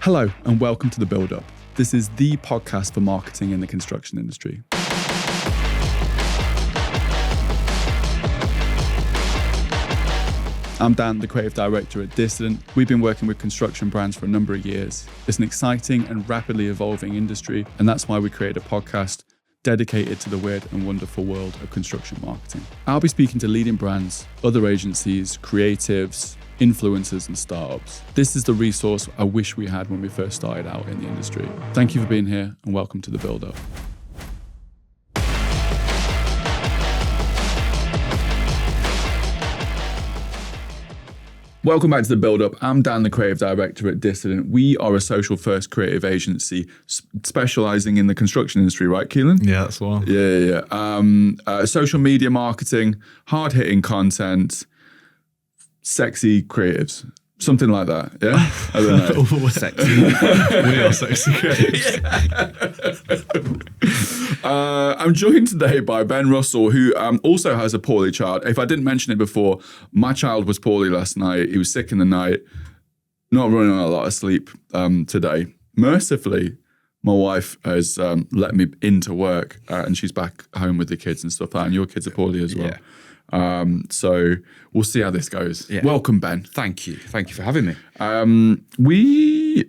Hello and welcome to The Build Up. This is the podcast for marketing in the construction industry. I'm Dan, the creative director at Dissident. We've been working with construction brands for a number of years. It's an exciting and rapidly evolving industry, and that's why we created a podcast dedicated to the weird and wonderful world of construction marketing. I'll be speaking to leading brands, other agencies, creatives, influencers and startups. This is the resource I wish we had when we first started out in the industry. Thank you for being here and welcome to The Build Up. Welcome back to The Build Up. I'm Dan, the creative director at Dissident. We are a social first creative agency specializing in the construction industry, right, Keelan? Yeah, that's the one. Yeah. Social media marketing, hard hitting content, sexy creatives, something like that. Yeah, I don't know. Sexy. We are sexy creatives. I'm joined today by Ben Russell, who also has a poorly child. If I didn't mention it before, my child was poorly last night. He was sick in the night, not running on a lot of sleep today. Mercifully, my wife has let me into work and she's back home with the kids and stuff like that. And your kids are poorly as well. Yeah. So we'll see how this goes. Yeah. Welcome, Ben. Thank you for having me. We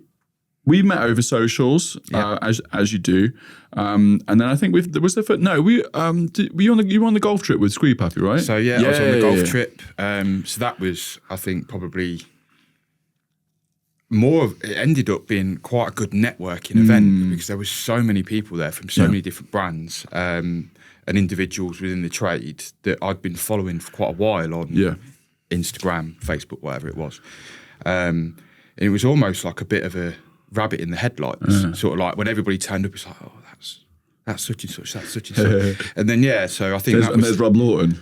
met over socials, as you do, and then I think you were on the golf trip with Scrappy, right? So I was on the golf trip. So that was, I think, probably it ended up being quite a good networking event because there was so many people there from so many different brands and individuals within the trade that I'd been following for quite a while on Instagram, Facebook, whatever it was. And it was almost like a bit of a rabbit in the headlights, sort of like when everybody turned up, it's like, oh, that's such and such, that's such and such. And then, so I think there's Rob Lawton.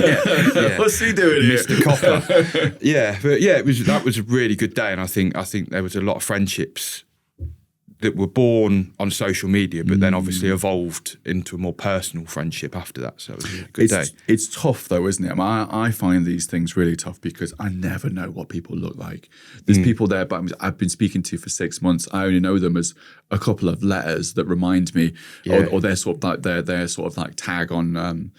yeah. What's he doing here? Mr. Copper. That was a really good day. And I think there was a lot of friendships that were born on social media, but then obviously evolved into a more personal friendship after that. So it was a good day. It's tough though, isn't it? I find these things really tough because I never know what people look like. There's people there, but I've been speaking to for 6 months. I only know them as a couple of letters that remind me, or they're sort of like their sort of like tag on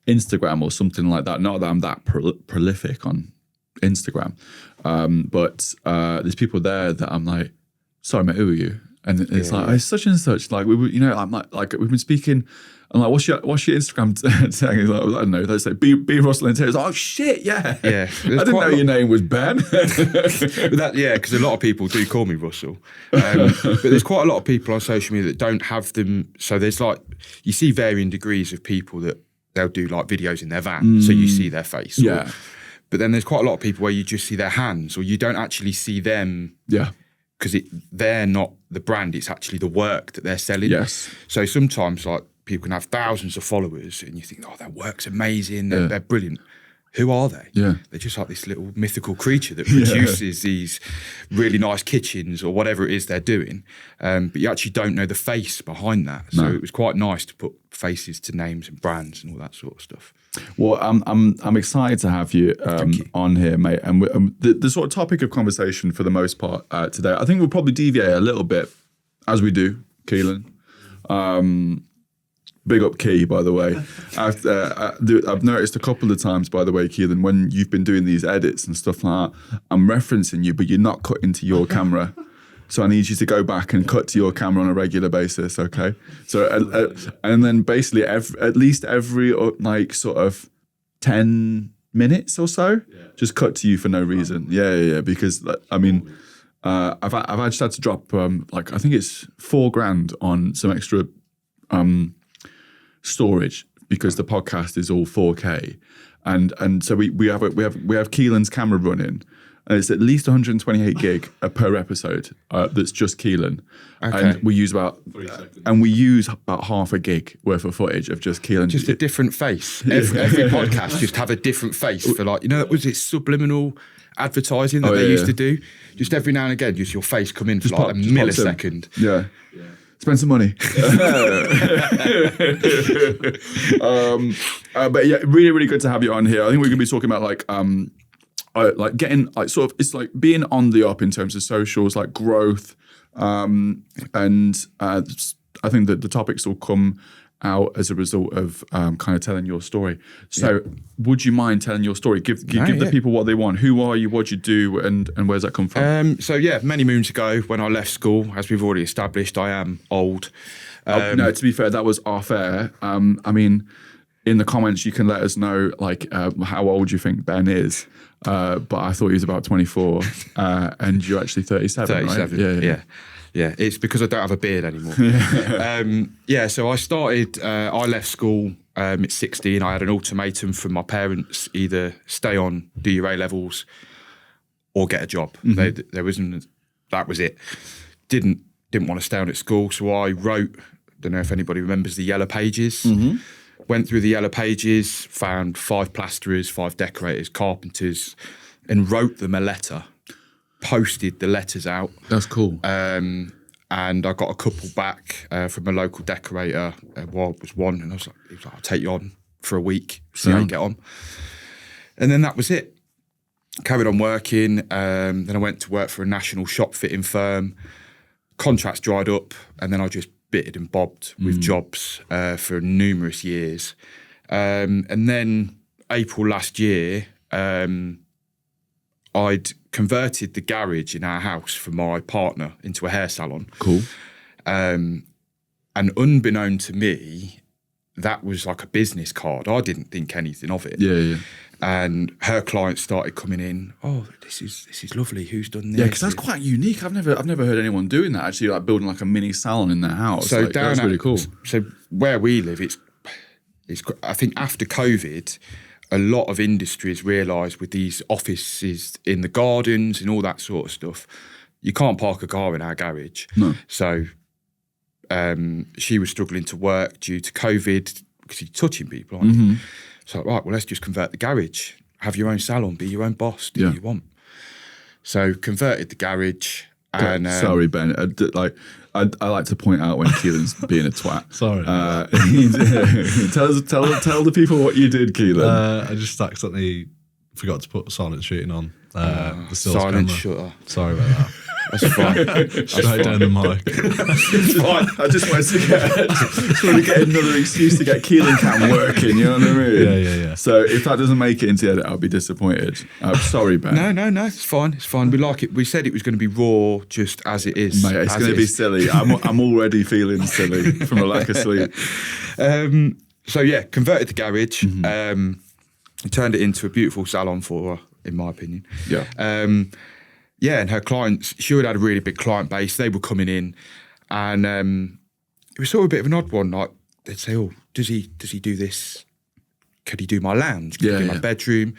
Instagram or something like that. Not that I'm that prolific on Instagram, but there's people there that I'm like, sorry mate, who are you? And it's like, it's such and such. Like, I'm like we've been speaking. I'm like, what's your Instagram tag? He's like, I don't know. They say B Russell Interiors. Oh shit, yeah. I didn't know your name was Ben. Because a lot of people do call me Russell. But there's quite a lot of people on social media that don't have them. So there's like, you see varying degrees of people that they'll do like videos in their van, so you see their face. Yeah. But then there's quite a lot of people where you just see their hands, or you don't actually see them. Yeah. Because they're not the brand, it's actually the work that they're selling. Yes. So sometimes like people can have thousands of followers and you think, oh, their work's amazing, they're brilliant. Who are they? Yeah. They're just like this little mythical creature that produces these really nice kitchens or whatever it is they're doing. But you actually don't know the face behind that. So it was quite nice to put faces to names and brands and all that sort of stuff. Well, I'm excited to have you, on here, mate. And the sort of topic of conversation for the most part today, I think we'll probably deviate a little bit, as we do, Keelan. Big up Key, by the way. I've noticed a couple of times, by the way, Keelan, when you've been doing these edits and stuff like that, I'm referencing you, but you're not cutting to your camera. So I need you to go back and cut to your camera on a regular basis, okay? So and then basically at least every like sort of 10 minutes or so, just cut to you for no reason. Yeah. Because I mean, I've just had to drop like I think it's $4,000 on some extra storage because the podcast is all 4K, and so we have Keelan's camera running. And it's at least 128 gig per episode. That's just Keelan, and we use about half a gig worth of footage of just Keelan. Just a different face. Every podcast just have a different face for like was it subliminal advertising that they used to do? Just every now and again, just your face come in for like a millisecond. Yeah. Spend some money. But yeah, really, really good to have you on here. I think we're going to be talking about like like getting like sort of it's like being on the up in terms of socials, like growth, and I think that the topics will come out as a result of kind of telling your story. So would you mind telling your story? Give the people what they want. Who are you? What do you do? And where's that come from? So many moons ago when I left school, as we've already established, I am old. No, to be fair, that was off air. I mean, in the comments, you can let us know like how old you think Ben is. But I thought he was about 24, and you're actually 37, 37, right? Yeah, it's because I don't have a beard anymore. So I started, I left school at 16. I had an ultimatum from my parents, either stay on, do your A-levels, or get a job. There wasn't, that was it. Didn't want to stay on at school, so I wrote, don't know if anybody remembers the Yellow Pages. Went through the Yellow Pages, found 5 plasterers, 5 decorators, carpenters, and wrote them a letter. Posted the letters out. That's cool. And I got a couple back from a local decorator. Was one, and he was like, I'll take you on for a week, see how you get on. And then that was it. Carried on working. Then I went to work for a national shop fitting firm. Contracts dried up, and then I just bitted and bobbed with jobs for numerous years. And then April last year, I'd converted the garage in our house for my partner into a hair salon. Cool. And unbeknown to me, that was like a business card. I didn't think anything of it. Yeah. And her clients started coming in. Oh, this is lovely. Who's done this? Yeah, because that's quite unique. I've never heard anyone doing that. Actually, like building like a mini salon in their house. So like, that's really cool. So where we live, it's. I think after COVID, a lot of industries realised with these offices in the gardens and all that sort of stuff, you can't park a car in our garage. No. So she was struggling to work due to COVID because you're touching people, aren't you? So, right, well, let's just convert the garage. Have your own salon, be your own boss, do what you want. So converted the garage. And sorry, Ben. I like to point out when Keelan's being a twat. Sorry. Tell the people what you did, Keelan. I just accidentally forgot to put silent shooting on. The silent camera. shutter. Sorry about that. That's fine. Straight down the mic. It's fine. I just wanted to get another excuse to get Keelan cam working. You know what I mean? Yeah. So if that doesn't make it into the edit, I'll be disappointed. Sorry, Ben. No. It's fine. It's fine. We like it. We said it was going to be raw, just as it is. Mate, it's going to be silly. I'm already feeling silly from a lack of sleep. Converted the garage. Turned it into a beautiful salon for her, in my opinion. Yeah. And her clients, she had a really big client base. They were coming in, and it was sort of a bit of an odd one. Like they'd say, "Oh, does he do this? Could he do my lounge? Could he do my bedroom?"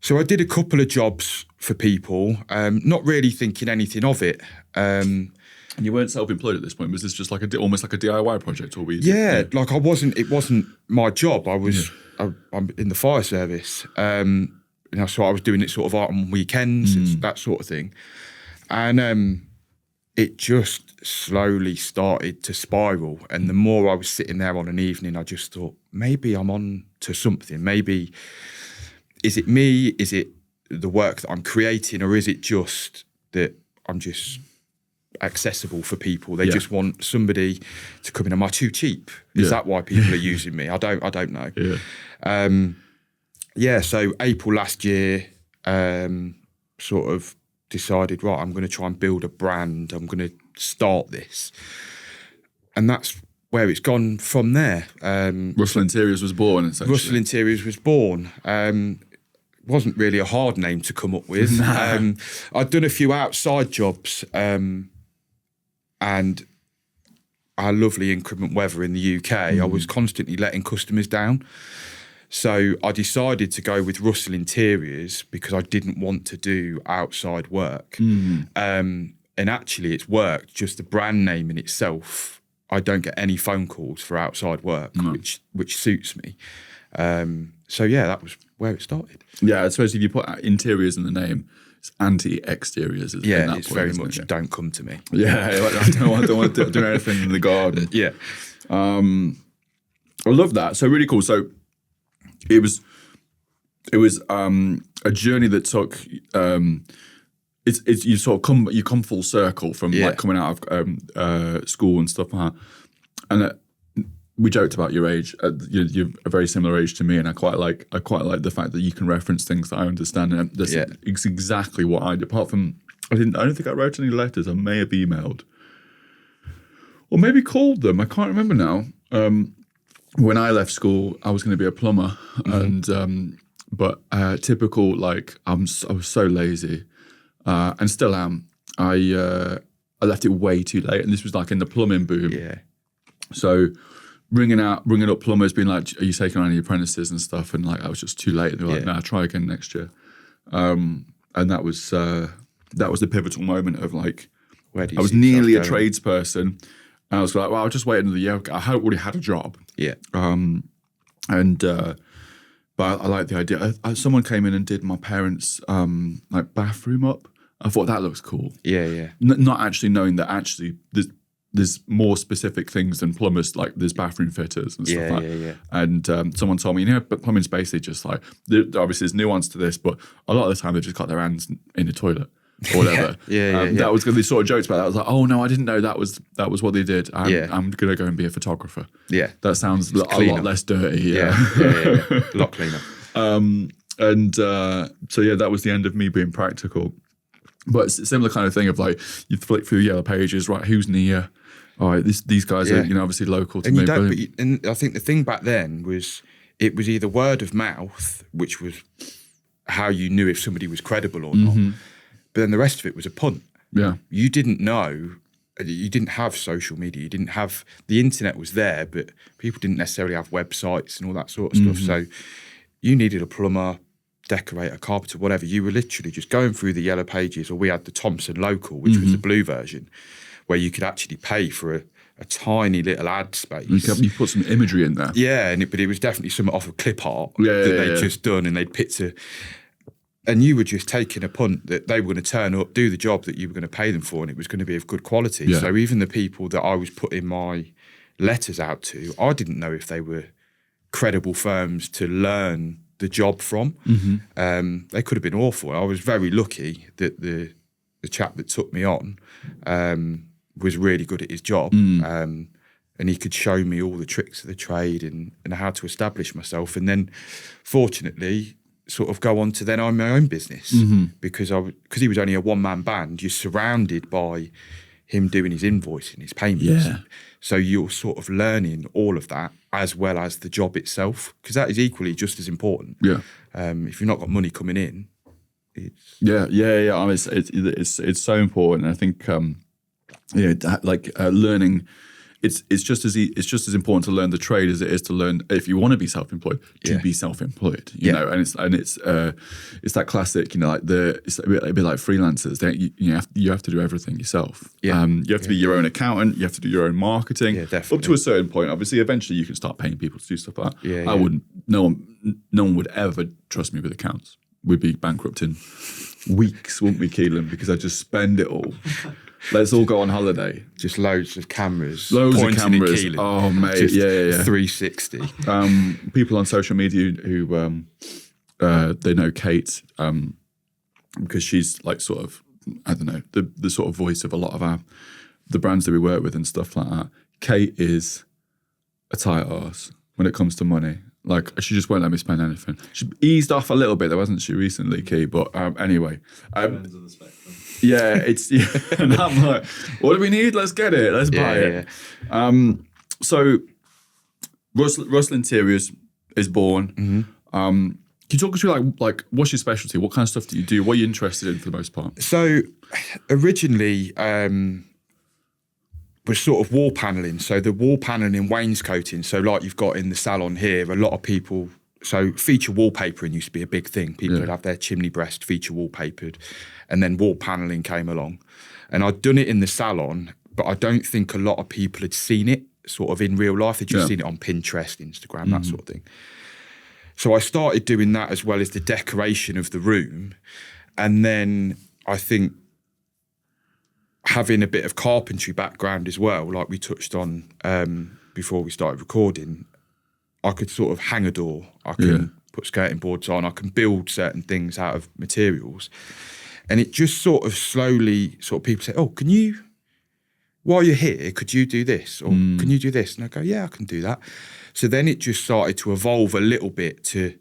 So I did a couple of jobs for people, not really thinking anything of it. And you weren't self-employed at this point. Was this just like almost like a DIY project, or were you? Like I wasn't. It wasn't my job. I was. I'm in the fire service. So I was doing it sort of on weekends, and that sort of thing. And it just slowly started to spiral. And the more I was sitting there on an evening, I just thought, maybe I'm on to something. Maybe, is it me? Is it the work that I'm creating? Or is it just that I'm just accessible for people? They just want somebody to come in. Am I too cheap? Is that why people are using me? I don't know. So April last year, sort of decided, right, I'm going to try and build a brand. I'm going to start this. And that's where it's gone from there. Russell Interiors was born, essentially. Russell Interiors was born. Wasn't really a hard name to come up with. I'd done a few outside jobs, and our lovely inclement weather in the UK, I was constantly letting customers down. So I decided to go with Russell Interiors because I didn't want to do outside work. And actually it's worked, just the brand name in itself. I don't get any phone calls for outside work, which suits me. That was where it started. Yeah, I suppose if you put interiors in the name, it's anti-exteriors. It's very much don't come to me. Yeah, I don't want to do anything in the garden. Yeah. I love that. So really cool. So it was it was a journey that took. It's you sort of come full circle from like coming out of school and stuff like that, and we joked about your age. You're a very similar age to me, and I quite like the fact that you can reference things that I understand, and that's exactly what I did. Apart from I don't think I wrote any letters. I may have emailed, or maybe called them. I can't remember now. When I left school, I was going to be a plumber, and but typical like I was so lazy. And still am. I left it way too late, and this was like in the plumbing boom. Yeah. So ringing up plumbers, being like, "Are you taking on any apprentices and stuff?" And like I was just too late. And they were like, "Nah, try again next year." And that was the pivotal moment of like, where do you I was nearly a tradesperson, and I was like, "Well, I'll just wait another year. I already had a job." Yeah. But I like the idea. Someone came in and did my parents' like bathroom up. I thought that looks cool. Yeah. Not actually knowing that actually there's more specific things than plumbers, like there's bathroom fitters and stuff like that. Yeah. And someone told me, but plumbing's basically just like, obviously there's nuance to this, but a lot of the time they just got their hands in the toilet or whatever. That was going to be sort of jokes about that. I was like, oh no, I didn't know that was what they did. I'm going to go and be a photographer. Yeah. That sounds a lot less dirty. Yeah. A lot cleaner. So that was the end of me being practical. But it's a similar kind of thing of like, you flick through yellow pages, right, who's near? All right, these guys are, obviously local to me. And I think the thing back then was, it was either word of mouth, which was how you knew if somebody was credible or not. But then the rest of it was a punt. Yeah. You didn't know, you didn't have social media, you didn't have, the internet was there, but people didn't necessarily have websites and all that sort of stuff. So you needed a plumber, decorator, carpenter, whatever. You were literally just going through the yellow pages, or we had the Thompson Local, which was the blue version, where you could actually pay for a tiny little ad space. You put some imagery in there. Yeah, but it was definitely something off of clip art that they'd just done, and they'd picked and you were just taking a punt that they were going to turn up, do the job that you were going to pay them for, and it was going to be of good quality. Yeah. So even the people that I was putting my letters out to, I didn't know if they were credible firms to learn the job from. They could have been awful. I was very lucky that the chap that took me on was really good at his job, and he could show me all the tricks of the trade and how to establish myself. And then, fortunately, sort of go on to then own my own business because he was only a one-man band. You're surrounded by him doing his invoicing, his payments. Yeah. So you're sort of learning all of that as well as the job itself, because that is equally just as important. Yeah. If you've not got money coming in, it's I mean, it's so important. I think learning. It's just as important to learn the trade as it is to learn, if you want to be self-employed, to be self-employed. You know, and it's that classic, like it's a bit like freelancers. You have to do everything yourself. Yeah. You have to be your own accountant. You have to do your own marketing. Yeah, definitely. Up to a certain point, obviously, eventually you can start paying people to do stuff like that. Yeah, I wouldn't. No one would ever trust me with accounts. We'd be bankrupt in weeks, wouldn't we, Keelan? Because I just spend it all. Let's all go on holiday. Just loads of cameras. Loads of cameras. Oh, mate. Just 360. People on social media who they know Kate because she's like sort of, I don't know, the sort of voice of a lot of the brands that we work with and stuff like that. Kate is a tight arse when it comes to money. Like, she just won't let me spend anything. She eased off a little bit, though, wasn't she, recently, Kate? But anyway. Yeah, and I'm like, what do we need? Let's get it. Let's buy it. Yeah. So, Russell Interiors is born. Can you talk us through, like what's your specialty? What kind of stuff do you do? What are you interested in for the most part? So, originally, was sort of wall panelling. So, the wall panelling wainscoting. So, like you've got in the salon here, a lot of people. So feature wallpapering used to be a big thing. People would have their chimney breast feature wallpapered, and then wall panelling came along. And I'd done it in the salon, but I don't think a lot of people had seen it sort of in real life. They'd just seen it on Pinterest, Instagram, that sort of thing. So I started doing that as well as the decoration of the room. And then I think having a bit of carpentry background as well, like we touched on before we started recording, I could sort of hang a door. I can put skirting boards on. I can build certain things out of materials. And it just sort of slowly, people say, oh, can you, while you're here, could you do this? Or can you do this? And I go, yeah, I can do that. So then it just started to evolve a little bit to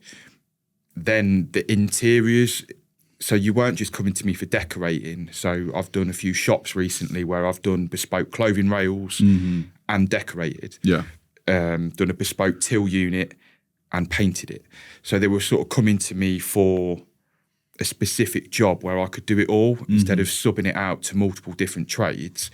then the interiors. So you weren't just coming to me for decorating. So I've done a few shops recently where I've done bespoke clothing rails and decorated. Yeah. Done a bespoke till unit and painted it. So they were sort of coming to me for a specific job where I could do it all instead of subbing it out to multiple different trades.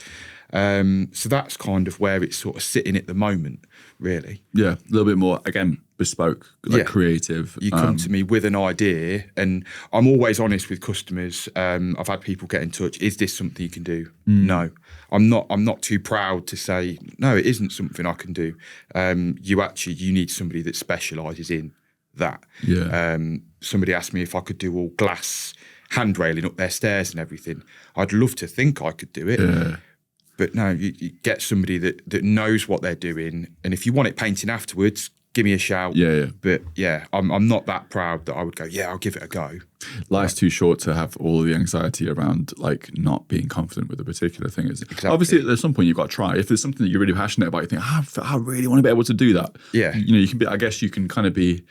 So that's kind of where it's sort of sitting at the moment, really. Yeah, a little bit more, again, bespoke, creative. You come to me with an idea, and I'm always honest with customers. I've had people get in touch. Is this something you can do? No, I'm not too proud to say no. It isn't something I can do. You need somebody that specialises in that. Yeah. Somebody asked me if I could do all glass hand railing up their stairs and everything. I'd love to think I could do it. Yeah. But no, you get somebody that knows what they're doing, and if you want it painting afterwards, give me a shout. Yeah. But yeah, I'm not that proud that I would go, yeah, I'll give it a go. Life's too short to have all the anxiety around like not being confident with a particular thing. Exactly. Obviously, at some point you've got to try. If there's something that you're really passionate about, you think, I really want to be able to do that. Yeah. You can be. I guess you can kind of be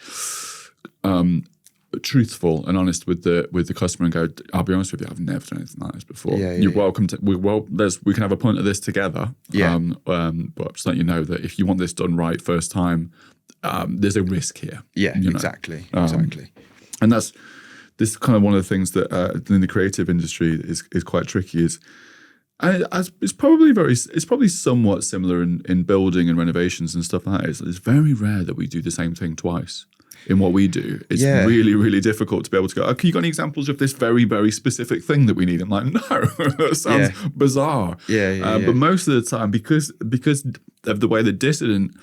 truthful and honest with the customer and go, I'll be honest with you, I've never done anything like this before. You're welcome to. We can have a punt at this together. Yeah. But just let you know that if you want this done right first time, there's a risk here. Yeah. Exactly. Exactly. And this is kind of one of the things that in the creative industry is quite tricky. It's probably somewhat similar in building and renovations and stuff like that. It's very rare that we do the same thing twice in what we do. It's really, really difficult to be able to go, okay, you got any examples of this very, very specific thing that we need? I'm like, no, that sounds bizarre. But most of the time, because of the way the dissident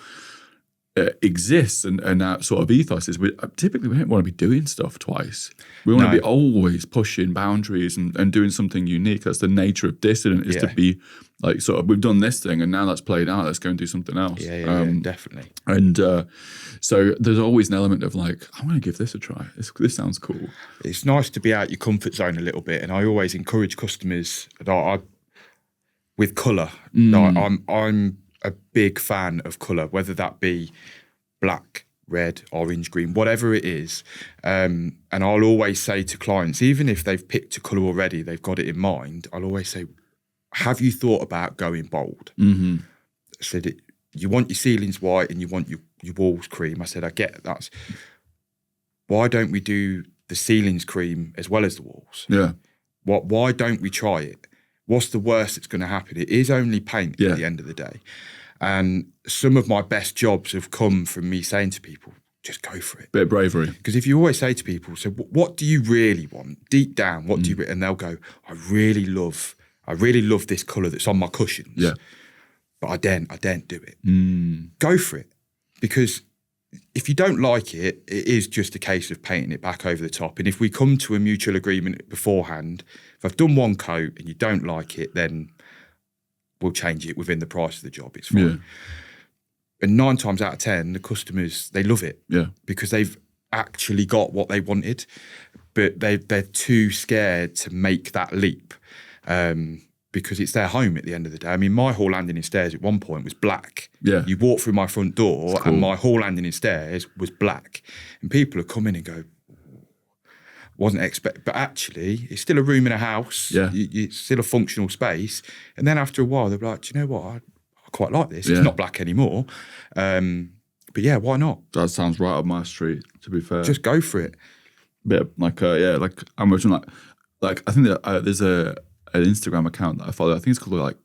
exists and that sort of ethos is, we don't want to be doing stuff twice. We want to be always pushing boundaries and doing something unique. That's the nature of dissident, is to be like, sort of, we've done this thing and now that's played out, let's go and do something else. Definitely. And so there's always an element of like, I want to give this a try. This sounds cool. It's nice to be out your comfort zone a little bit, and I always encourage customers with colour. I'm a big fan of colour, whether that be black, red, orange, green, whatever it is. And I'll always say to clients, even if they've picked a colour already, they've got it in mind, I'll always say, have you thought about going bold? I said, you want your ceilings white and you want your walls cream. I said, I get that. Why don't we do the ceilings cream as well as the walls? Yeah. Why don't we try it? What's the worst that's going to happen? It is only paint at the end of the day. And some of my best jobs have come from me saying to people, just go for it. Bit of bravery. Because if you always say to people, so what do you really want? Deep down, what do you, and they'll go, I really love this colour that's on my cushions. Yeah. But I daren't do it. Go for it. Because if you don't like it, it is just a case of painting it back over the top. And if we come to a mutual agreement beforehand, if I've done one coat and you don't like it, then we'll change it within the price of the job. It's fine. Yeah. And 9 times out of 10, the customers, they love it. Yeah. Because they've actually got what they wanted, but they're too scared to make that leap. Because it's their home at the end of the day. I mean, my hall landing in stairs at one point was black. Yeah. You walk through my front door and my hall landing in stairs was black. And people are coming and go, wasn't expect, but actually it's still a room in a house. Yeah. It's still a functional space. And then after a while, they're like, do you know what? I quite like this. Yeah. It's not black anymore. But yeah, why not? That sounds right up my street, to be fair. Just go for it. Bit like, like I'm watching like I think that there's an Instagram account that I follow. I think it's called like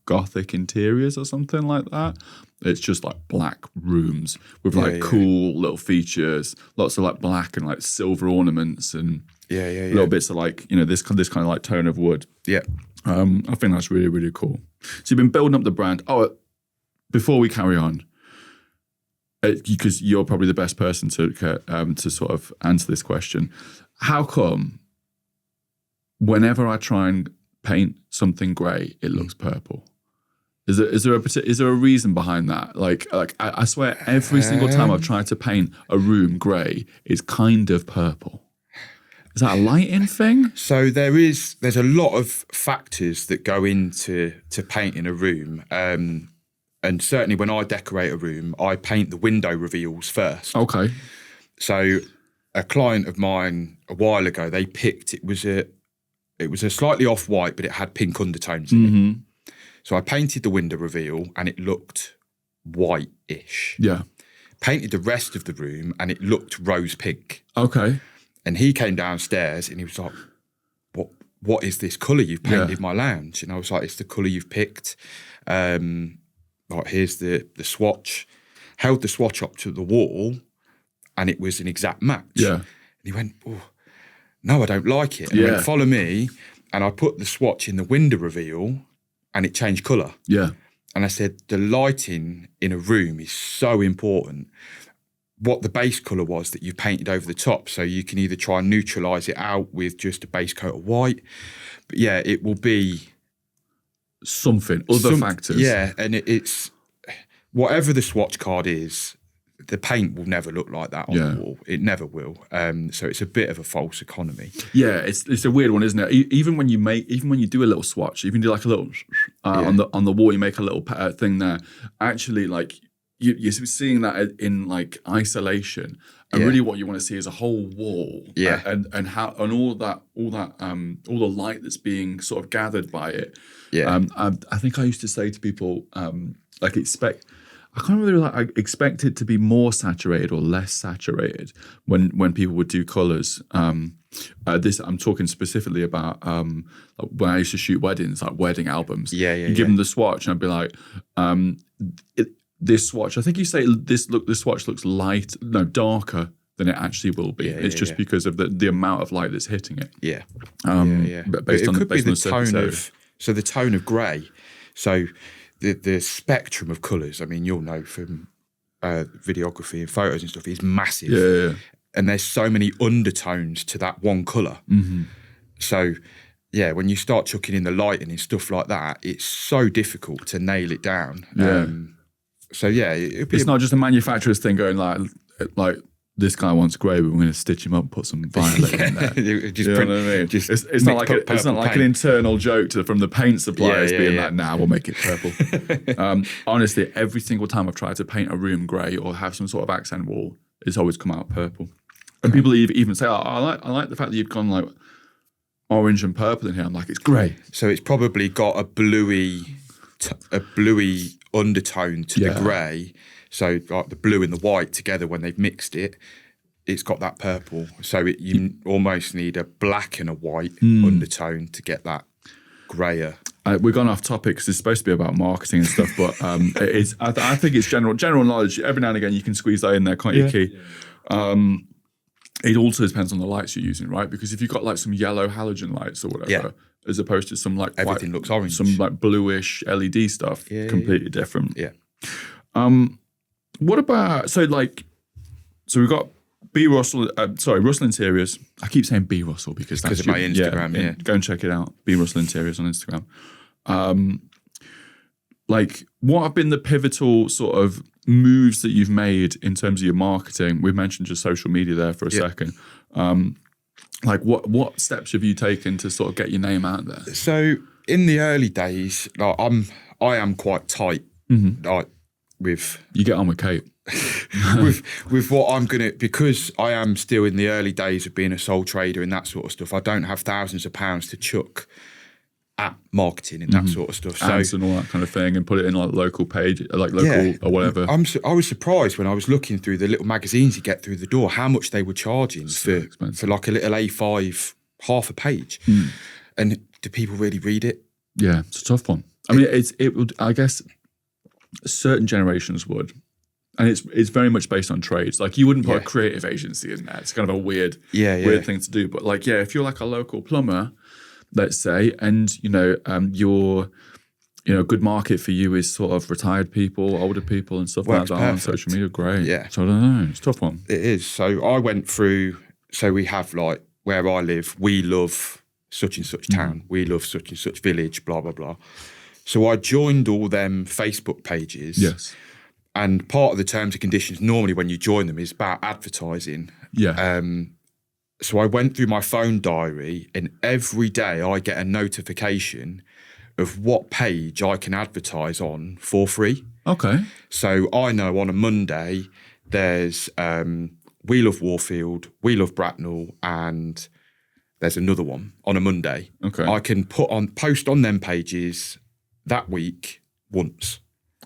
Gothic Interiors or something like that. It's just like black rooms with like cool little features, lots of like black and like silver ornaments and little bits of like, this kind of like tone of wood. Yeah. I think that's really, really cool. So you've been building up the brand. Oh, before we carry on, because you're probably the best person to sort of answer this question. How come whenever I try and paint something grey, it looks purple? Is there a reason behind that? Like I swear, every single time I've tried to paint a room grey, it's kind of purple. Is that a lighting thing? So there's a lot of factors that go into painting a room. And certainly when I decorate a room, I paint the window reveals first. Okay. So a client of mine a while ago, they picked, it was a slightly off-white, but it had pink undertones in it. So I painted the window reveal and it looked white-ish. Yeah. Painted the rest of the room and it looked rose pink. Okay. And he came downstairs and he was like, what is this colour you've painted my lounge? And I was like, it's the colour you've picked. Like, here's the swatch. Held the swatch up to the wall and it was an exact match. Yeah. And he went, oh, no, I don't like it. And I went, follow me. And I put the swatch in the window reveal and it changed colour. Yeah. And I said, the lighting in a room is so important. What the base colour was that you've painted over the top. So you can either try and neutralise it out with just a base coat of white. But yeah, it will be something, other factors. Yeah, and it's whatever the swatch card is, the paint will never look like that on the wall. It never will. So it's a bit of a false economy. Yeah, it's a weird one, isn't it? Even when you do a little swatch, even do like a little on the wall, you make a little thing there. Actually, like you're seeing that in like isolation, and really what you want to see is a whole wall. Yeah, and how and all the light that's being sort of gathered by it. Yeah, I think I used to say to people I can't really I expect it to be more saturated or less saturated when people would do colours. This I'm talking specifically about when I used to shoot weddings, like wedding albums. You give them the swatch, and I'd be like, this swatch. I think you say this swatch looks darker than it actually will be. It's just because of the amount of light that's hitting it. Based on the tone so the tone of grey. So the spectrum of colours, I mean, you'll know from videography and photos and stuff, is massive. Yeah. And there's so many undertones to that one colour. Mm-hmm. So, yeah, when you start chucking in the lighting and stuff like that, it's so difficult to nail it down. Yeah. It's not just a manufacturer's thing going like this guy wants grey, but we're going to stitch him up and put some violet in there. Just you know what I mean? It's not like an internal joke from the paint suppliers like, nah, we'll make it purple. Honestly, every single time I've tried to paint a room grey or have some sort of accent wall, it's always come out purple. And people even say, I like the fact that you've gone like orange and purple in here. I'm like, it's grey. So it's probably got a bluey undertone to the grey. So like the blue and the white together, when they've mixed it, it's got that purple. So you almost need a black and a white undertone to get that greyer. We've gone off topic because it's supposed to be about marketing and stuff, but I think it's general knowledge. Every now and again you can squeeze that in there, can't you, Key? It also depends on the lights you're using, right? Because if you've got like some yellow halogen lights or whatever, as opposed to some like everything looks orange, some like bluish LED stuff, completely different. Yeah. What about so we've got Russell Interiors. I keep saying B Russell because that's of my Instagram. Go and check it out. B Russell Interiors on Instagram. What have been the pivotal sort of moves that you've made in terms of your marketing? We mentioned just social media there for a second. What steps have you taken to sort of get your name out there? So in the early days, I am quite tight. Mm-hmm. You get on with Kate. with what I'm gonna, because I am still in the early days of being a sole trader and that sort of stuff. I don't have thousands of pounds to chuck at marketing and that sort of stuff. Ads and all that kind of thing, and put it in like local page, like local or whatever. I was surprised when I was looking through the little magazines you get through the door how much they were charging for like a little A5 half a page. And do people really read it? Yeah, it's a tough one. I mean, it would. I guess certain generations would, and it's very much based on trades. Like you wouldn't put a creative agency in there. It's kind of a weird thing to do. But like, if you're like a local plumber, let's say, and your good market for you is sort of retired people, older people, and stuff like that on social media. Great. Yeah. So I don't know. It's a tough one. It is. So I went through. So we have like where I live. We love such and such town. We love such and such village. Blah blah blah. So I joined all them Facebook pages. Yes. And part of the terms and conditions normally when you join them is about advertising. Yeah. So I went through my phone diary, and every day I get a notification of what page I can advertise on for free. Okay. So I know on a Monday there's We Love Warfield, We Love Bracknell, and there's another one on a Monday. Okay. I can post on them pages that week once.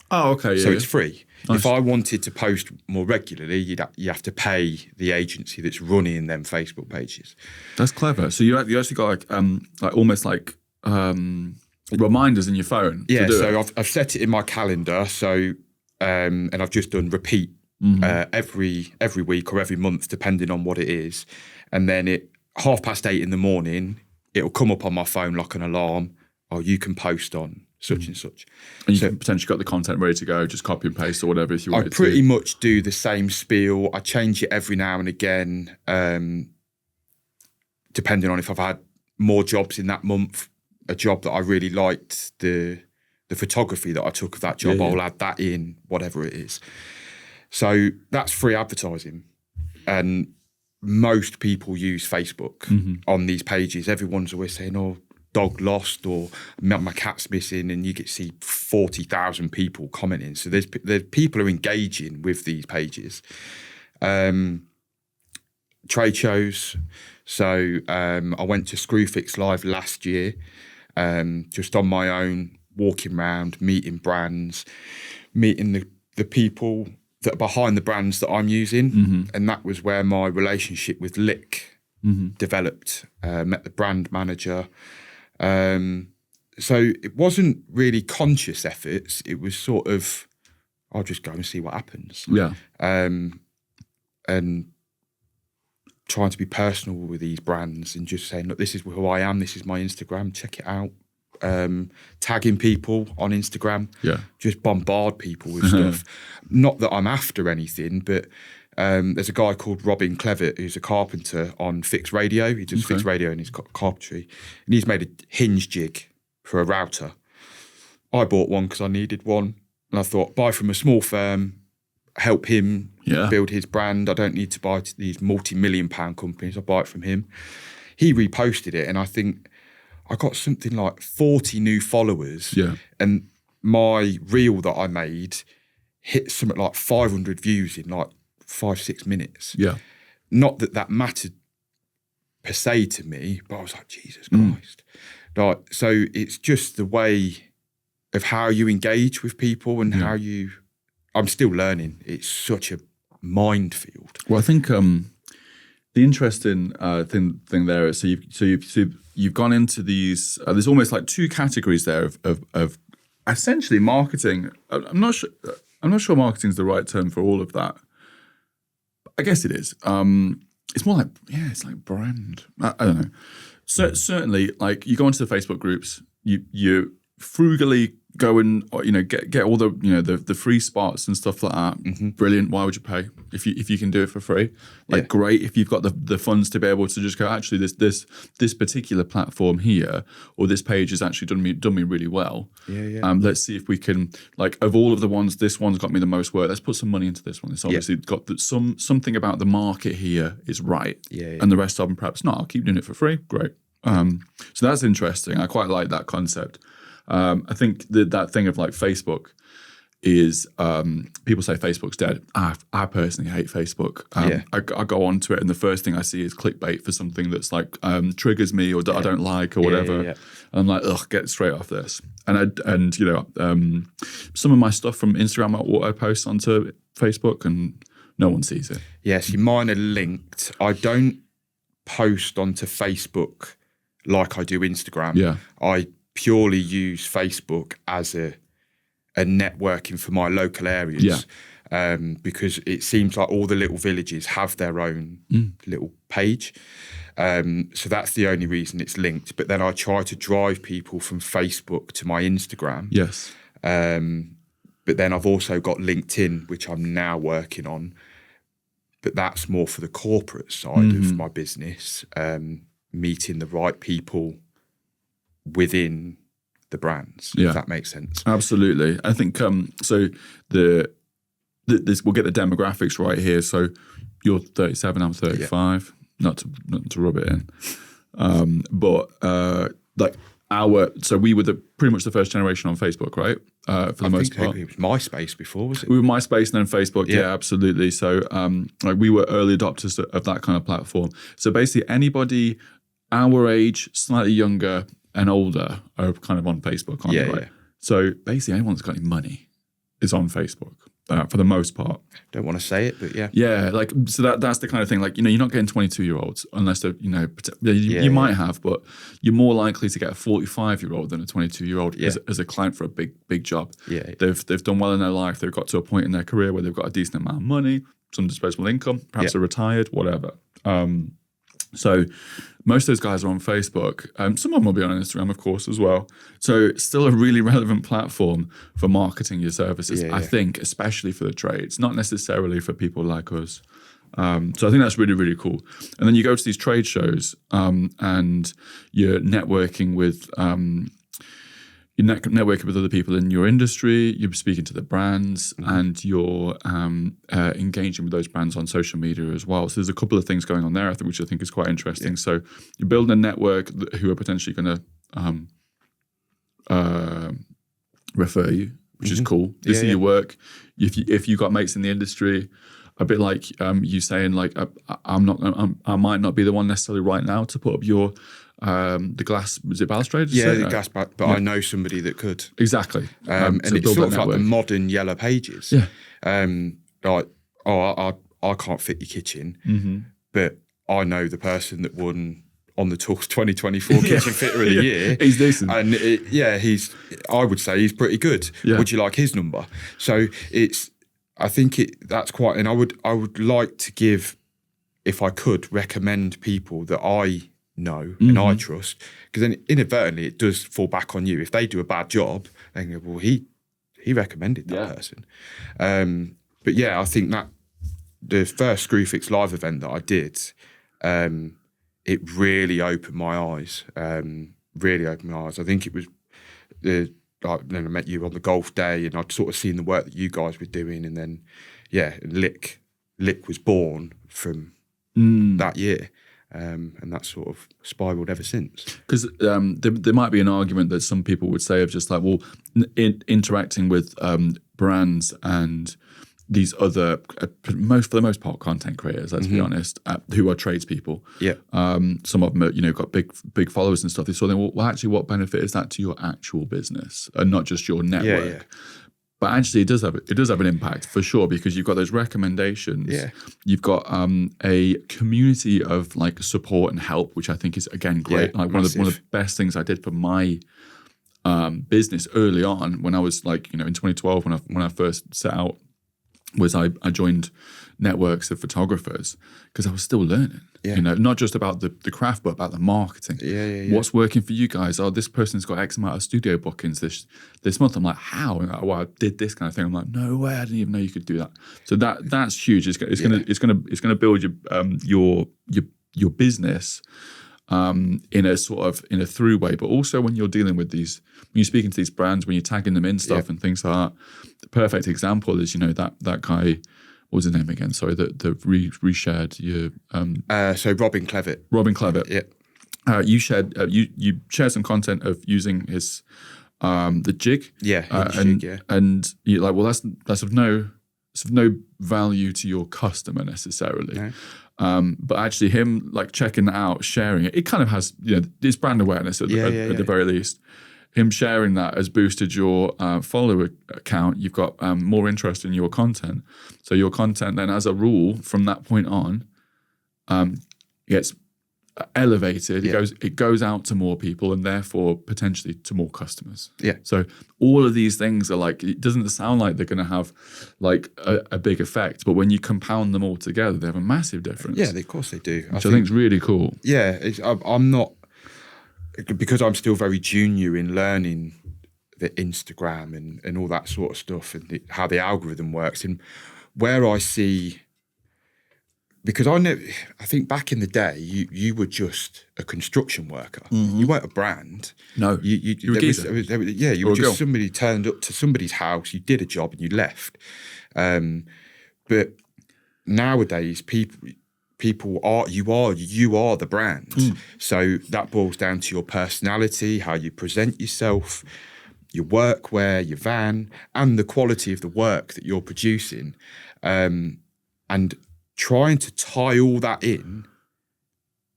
Oh, okay. Yeah. So it's free. Nice. If I wanted to post more regularly, you have to pay the agency that's running them Facebook pages. That's clever. So you actually got like almost like reminders in your phone. Yeah. To do So it. I've set it in my calendar. So and I've just done repeat every week or every month, depending on what it is. And then at 8:30 in the morning, it'll come up on my phone like an alarm. Oh, you can post on such and such. And you can potentially got the content ready to go, just copy and paste or whatever if you want I pretty much do the same spiel. I change it every now and again, depending on if I've had more jobs in that month, a job that I really liked, the photography that I took of that job, I'll add that in, whatever it is. So that's free advertising. And most people use Facebook on these pages. Everyone's always saying, oh, dog lost or my cat's missing, and you get to see 40,000 people commenting. So there's people are engaging with these pages. Trade shows. So I went to Screwfix Live last year, just on my own, walking around, meeting brands, meeting the people that are behind the brands that I'm using. And that was where my relationship with Lick developed. Met the brand manager. So it wasn't really conscious efforts. It was sort of, I'll just go and see what happens. Yeah. And trying to be personal with these brands and just saying, look, this is who I am. This is my Instagram. Check it out. Tagging people on Instagram. Yeah. Just bombard people with stuff. Not that I'm after anything, but there's a guy called Robin Clevitt who's a carpenter on Fixed Radio. He does Fixed Radio and he's got carpentry. And he's made a hinge jig for a router. I bought one because I needed one. And I thought, buy from a small firm, help him build his brand. I don't need to buy these multi-million-pound companies. I'll buy it from him. He reposted it, and I think I got something like 40 new followers. Yeah. And my reel that I made hit something like 500 views in like 5-6 minutes. Yeah. Not that mattered per se to me, but I was like, Jesus Christ. Like, so it's just the way of how you engage with people and how I'm still learning. It's such a minefield. Well, I think the interesting thing there is you've gone into these. There's almost like two categories there of essentially marketing. I'm not sure marketing is the right term for all of that. I guess it is. It's more like it's like brand. I don't know. So certainly, like you go into the Facebook groups, you frugally go and get all the the free spots and stuff like that. Brilliant. Why would you pay if you can do it for free? Like great if you've got the funds to be able to just go, actually this particular platform here or this page has actually done me really well. Let's see if we can, like, of all of the ones, this one's got me the most work. Let's put some money into this one. It's obviously got something about the market here is right. And the rest of them perhaps not. I'll keep doing it for free. Great. So that's interesting. I quite like that concept. I think that thing of like Facebook is people say Facebook's dead. I personally hate Facebook. I go onto it and the first thing I see is clickbait for something that's like triggers me or that I don't like or whatever. And I'm like, ugh, get straight off this. And some of my stuff from Instagram I auto post onto Facebook and no one sees it. Yes, mine are linked. I don't post onto Facebook like I do Instagram. I purely use Facebook as a networking for my local areas because it seems like all the little villages have their own little page. So that's the only reason it's linked. But then I try to drive people from Facebook to my Instagram. Yes. But then I've also got LinkedIn, which I'm now working on. But that's more for the corporate side of my business, meeting the right people within the brands, Yeah. if that makes sense. Absolutely. I think so. This we'll get the demographics right here. So you're 37, I'm 35. Not to rub it in, but like so we were pretty much the first generation on Facebook, right? For the most part, it was MySpace before, was it? We were MySpace and then Facebook. Yeah, absolutely. So like we were early adopters of that kind of platform. So basically, anybody our age, slightly younger and older are kind of on Facebook, aren't they, right? Yeah. So basically, anyone that's got any money is on Facebook. For the most part. Don't want to say it, but yeah. Yeah, like, so that's the kind of thing, like, you're not getting 22-year-olds unless they're, you might have, but you're more likely to get a 45-year-old than a 22-year-old as a client for a big job. Yeah. They've done well in their life. They've got to a point in their career where they've got a decent amount of money, some disposable income, perhaps they're retired, whatever. So most of those guys are on Facebook. Some of them will be on Instagram, of course, as well. So it's still a really relevant platform for marketing your services, I think, especially for the trades, not necessarily for people like us. So I think that's really, really cool. And then you go to these trade shows and you're networking with networking with other people in your industry, you're speaking to the brands, and you're engaging with those brands on social media as well. So there's a couple of things going on there, which I think is quite interesting. So you're building a network who are potentially going to refer you, which is cool. They see your work. If you got mates in the industry, a bit like you saying, like, I might not be the one necessarily right now to put up your the glass, was it balustrade? The glass, but I know somebody that could. Exactly. And it's sort of like the modern Yellow Pages. Yeah. Like, I can't fit your kitchen, but I know the person that won On the Tools 2024 Kitchen Fitter of the Year. He's decent. And I would say he's pretty good. Yeah. Would you like his number? So I think that's quite, and I would like to give, if I could, recommend people that I know and I trust, because then inadvertently it does fall back on you. If they do a bad job, then you go, well, he recommended that person. But yeah, I think that the first Screwfix Live event that I did, it really opened my eyes. Really opened my eyes. I think it was then I met you on the golf day, and I'd sort of seen the work that you guys were doing, and then Lick was born from that year. And that's sort of spiraled ever since. Because there might be an argument that some people would say of just like, well, interacting with brands and these other, for the most part, content creators, let's be honest, who are tradespeople. Yeah. Some of them are, got big followers and stuff. They saw them, well, actually, what benefit is that to your actual business and not just your network? Yeah. But actually, it does have an impact for sure, because you've got those recommendations. Yeah. You've got a community of like support and help, which I think is, again, great. Yeah, like one of the best things I did for my business early on, when I was like, in 2012 when I first set out, was I joined networks of photographers because I was still learning. Yeah. Not just about the craft, but about the marketing. Yeah. What's working for you guys? Oh, this person's got X amount of studio bookings this month. I'm like, how? And like, I did this kind of thing. I'm like, no way, I didn't even know you could do that. So that's huge. It's gonna build your business in a through way, but also when you're dealing with when you're speaking to these brands, when you're tagging them in stuff and things like that. The perfect example is that guy. What was his name again? Sorry, that reshared your. So Robin Clevitt. Robin Clevitt. Yeah. You shared some content of using his the jig. Yeah. And you're like, well, that's of no value to your customer necessarily. No. But actually, him like checking that out, sharing it kind of has it's brand awareness at the very least. Him sharing that has boosted your follower count. You've got more interest in your content. So your content then, as a rule, from that point on, gets elevated. Yeah. It goes out to more people and therefore potentially to more customers. Yeah. So all of these things are like, it doesn't sound like they're going to have like a big effect, but when you compound them all together, they have a massive difference. Yeah, of course they do. Which I think is really cool. Yeah, I'm not, because I'm still very junior in learning the Instagram and all that sort of stuff and how the algorithm works, and where I see because I think back in the day, you were just a construction worker. You weren't a brand. No, you were a geezer. You were just somebody turned up to somebody's house, you did a job and you left. But nowadays, people are the brand. So that boils down to your personality, how you present yourself, your workwear, your van, and the quality of the work that you're producing. And trying to tie all that in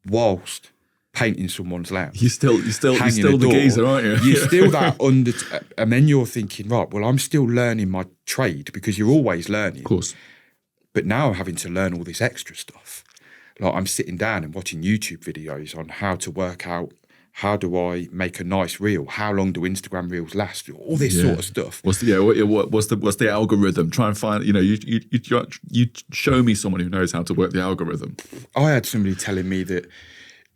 whilst painting someone's lounge. You're still the geezer, aren't you? You're still that and then you're thinking, right, well, I'm still learning my trade, because you're always learning. Of course. But now I'm having to learn all this extra stuff. Like, I'm sitting down and watching YouTube videos on how to work out, how do I make a nice reel? How long do Instagram reels last? All this sort of stuff. What's the algorithm? Try and find, you show me someone who knows how to work the algorithm. I had somebody telling me that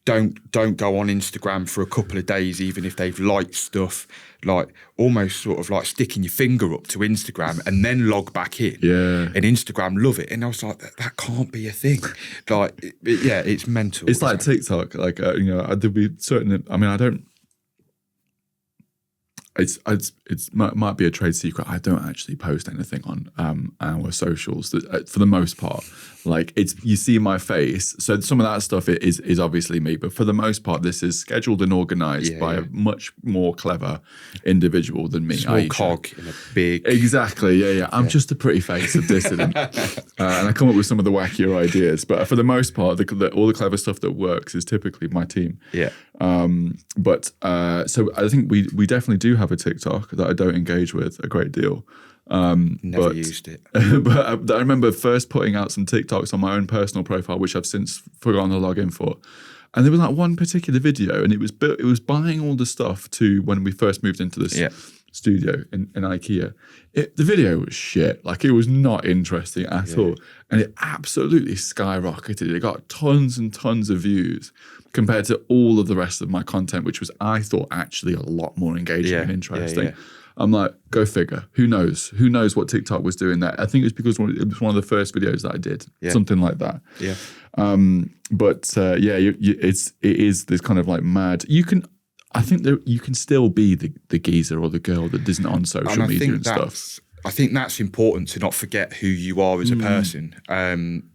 don't go on Instagram for a couple of days, even if they've liked stuff, like almost sort of like sticking your finger up to Instagram and then log back in. Yeah. And Instagram love it. And I was like, that can't be a thing. Like, it's mental. It's like TikTok. Like, there'll be certain, I don't, it might be a trade secret. I don't actually post anything on our socials for the most part. Like, you see my face, so some of that stuff is obviously me. But for the most part, this is scheduled and organised by a much more clever individual than me. Small cog in a big. Exactly. Yeah. I'm just a pretty face of dissident, and I come up with some of the wackier ideas. But for the most part, all the clever stuff that works is typically my team. Yeah. So I think we definitely do have a TikTok that I don't engage with a great deal. Never used it. But I remember first putting out some TikToks on my own personal profile, which I've since forgotten to log in for. And there was like one particular video, and it was buying all the stuff to when we first moved into this studio in IKEA. The video was shit. Like, it was not interesting at all. And it absolutely skyrocketed. It got tons and tons of views compared to all of the rest of my content, which was, I thought, actually a lot more engaging and interesting. I'm like, go figure. Who knows? Who knows what TikTok was doing there? I think it was because it was one of the first videos that I did, something like that. Yeah. It is this kind of like mad. I think that you can still be the geezer or the girl that isn't on social media and stuff. I think that's important, to not forget who you are as a person,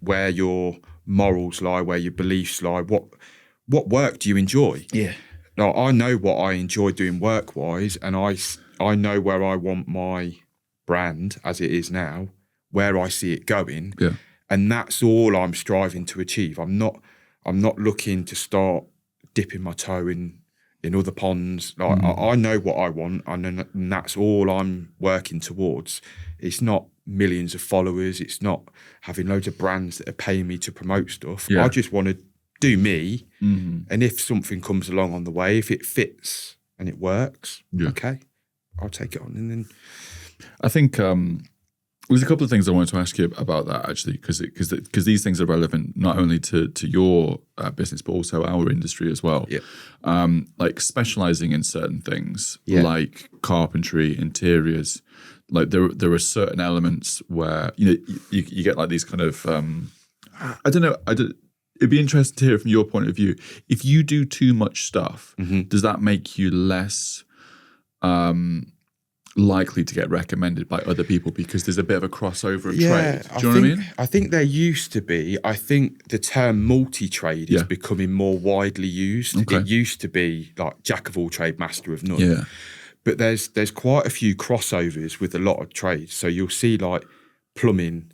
where your morals lie, where your beliefs lie. What work do you enjoy? Yeah. Now, I know what I enjoy doing work-wise, and I know where I want my brand, as it is now, where I see it going. Yeah. And that's all I'm striving to achieve. I'm not looking to start dipping my toe in other ponds. Like, I know what I want, and that's all I'm working towards. It's not millions of followers. It's not having loads of brands that are paying me to promote stuff. Yeah. I just want to do me. And if something comes along on the way, if it fits and it works, okay, I'll take it on. And then I think there's a couple of things I wanted to ask you about that, actually, because these things are relevant not only to your business but also our industry as well. Yeah. Like specializing in certain things, like carpentry, interiors. Like there are certain elements where you get like these kind of I don't know. It'd be interesting to hear from your point of view. If you do too much stuff, does that make you less likely to get recommended by other people because there's a bit of a crossover of trade? Do you know what I mean? I think there used to be. I think the term multi-trade is becoming more widely used. Okay. It used to be like jack of all trade, master of none. Yeah. But there's quite a few crossovers with a lot of trades. So you'll see like plumbing.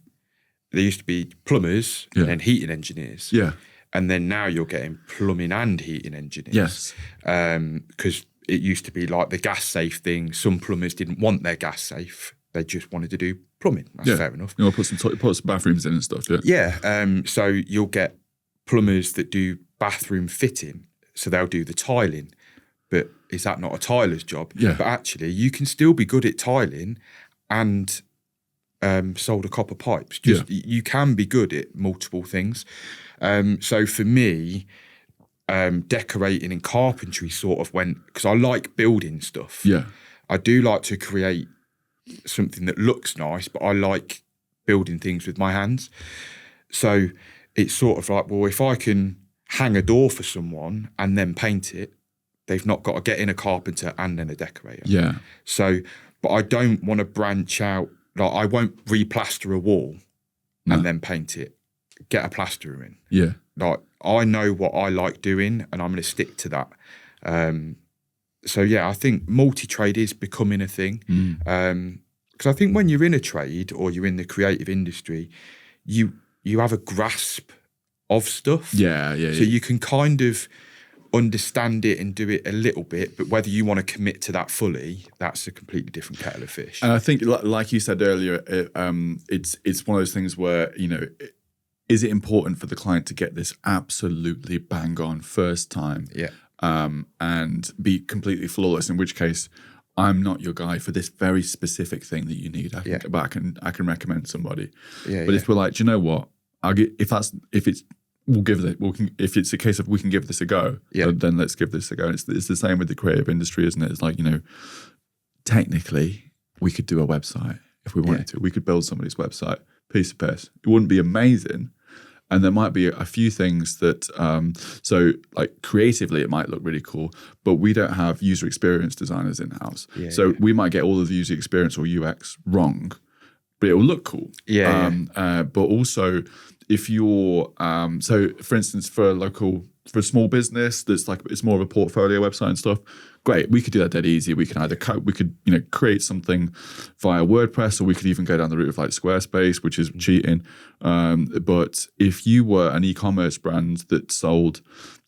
There used to be plumbers and then heating engineers. Yeah. And then now you're getting plumbing and heating engineers. Yes. Because it used to be like the gas safe thing. Some plumbers didn't want their gas safe. They just wanted to do plumbing. That's fair enough. You know, put some bathrooms in and stuff, Yeah. So you'll get plumbers that do bathroom fitting. So they'll do the tiling. But is that not a tiler's job? Yeah. But actually, you can still be good at tiling and solder copper pipes. You can be good at multiple things. So for me, decorating and carpentry sort of went, because I like building stuff. Yeah. I do like to create something that looks nice, but I like building things with my hands. So it's sort of like, well, if I can hang a door for someone and then paint it, they've not got to get in a carpenter and then a decorator. Yeah. So, but I don't want to branch out. Like, I won't replaster a wall and then paint it. Get a plasterer in. Yeah. Like, I know what I like doing, and I'm going to stick to that. So yeah, I think multi-trade is becoming a thing. Because I think when you're in a trade or you're in the creative industry, you have a grasp of stuff. Yeah. So you can kind of understand it and do it a little bit, but whether you want to commit to that fully, that's a completely different kettle of fish. And I think, like you said earlier, it's one of those things where, you know, is it important for the client to get this absolutely bang on first time? Yeah. And be completely flawless, in which case I'm not your guy for this very specific thing that you need. I can recommend somebody. But if we're like, do you know what? If it's a case of we can give this a go, then let's give this a go. And it's the same with the creative industry, isn't it? It's like, you know, technically we could do a website if we wanted to. We could build somebody's website, piece of piss. It wouldn't be amazing. And there might be a few things that, so like creatively it might look really cool, but we don't have user experience designers in-house. We might get all of the user experience or UX wrong, but it will look cool. But also if you're, so for instance, for a small business that's like, it's more of a portfolio website and stuff, great, we could do that dead easy. We can either create something via WordPress, or we could even go down the route of like Squarespace, which is cheating. But if you were an e-commerce brand that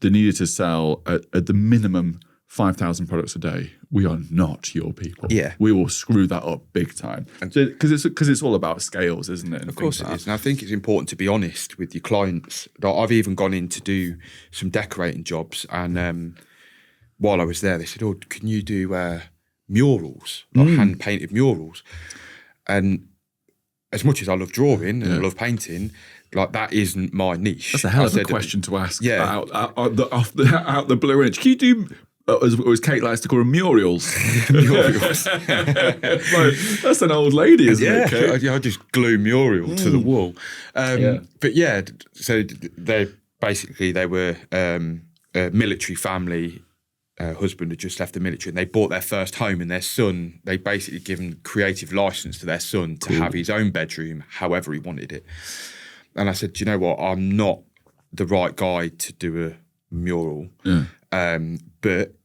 needed to sell at the minimum 5,000 products a day, we are not your people. Yeah. We will screw that up big time. Because it's all about scales, isn't it? Of course it is. And I think it's important to be honest with your clients. I've even gone in to do some decorating jobs, and while I was there, they said, "Oh, can you do murals, like hand-painted murals?" And as much as I love drawing and I love painting, like that isn't my niche. That's a hell of a question to ask out the blue edge. Can you do, as Kate likes to call them, murals? Murals. That's an old lady, isn't it, Kate? I just glue mural to the wall. But yeah, so they were a military family. Husband had just left the military, and they bought their first home, and their son, they basically given creative license to their son to have his own bedroom however he wanted it. And I said, do you know what, I'm not the right guy to do a mural, but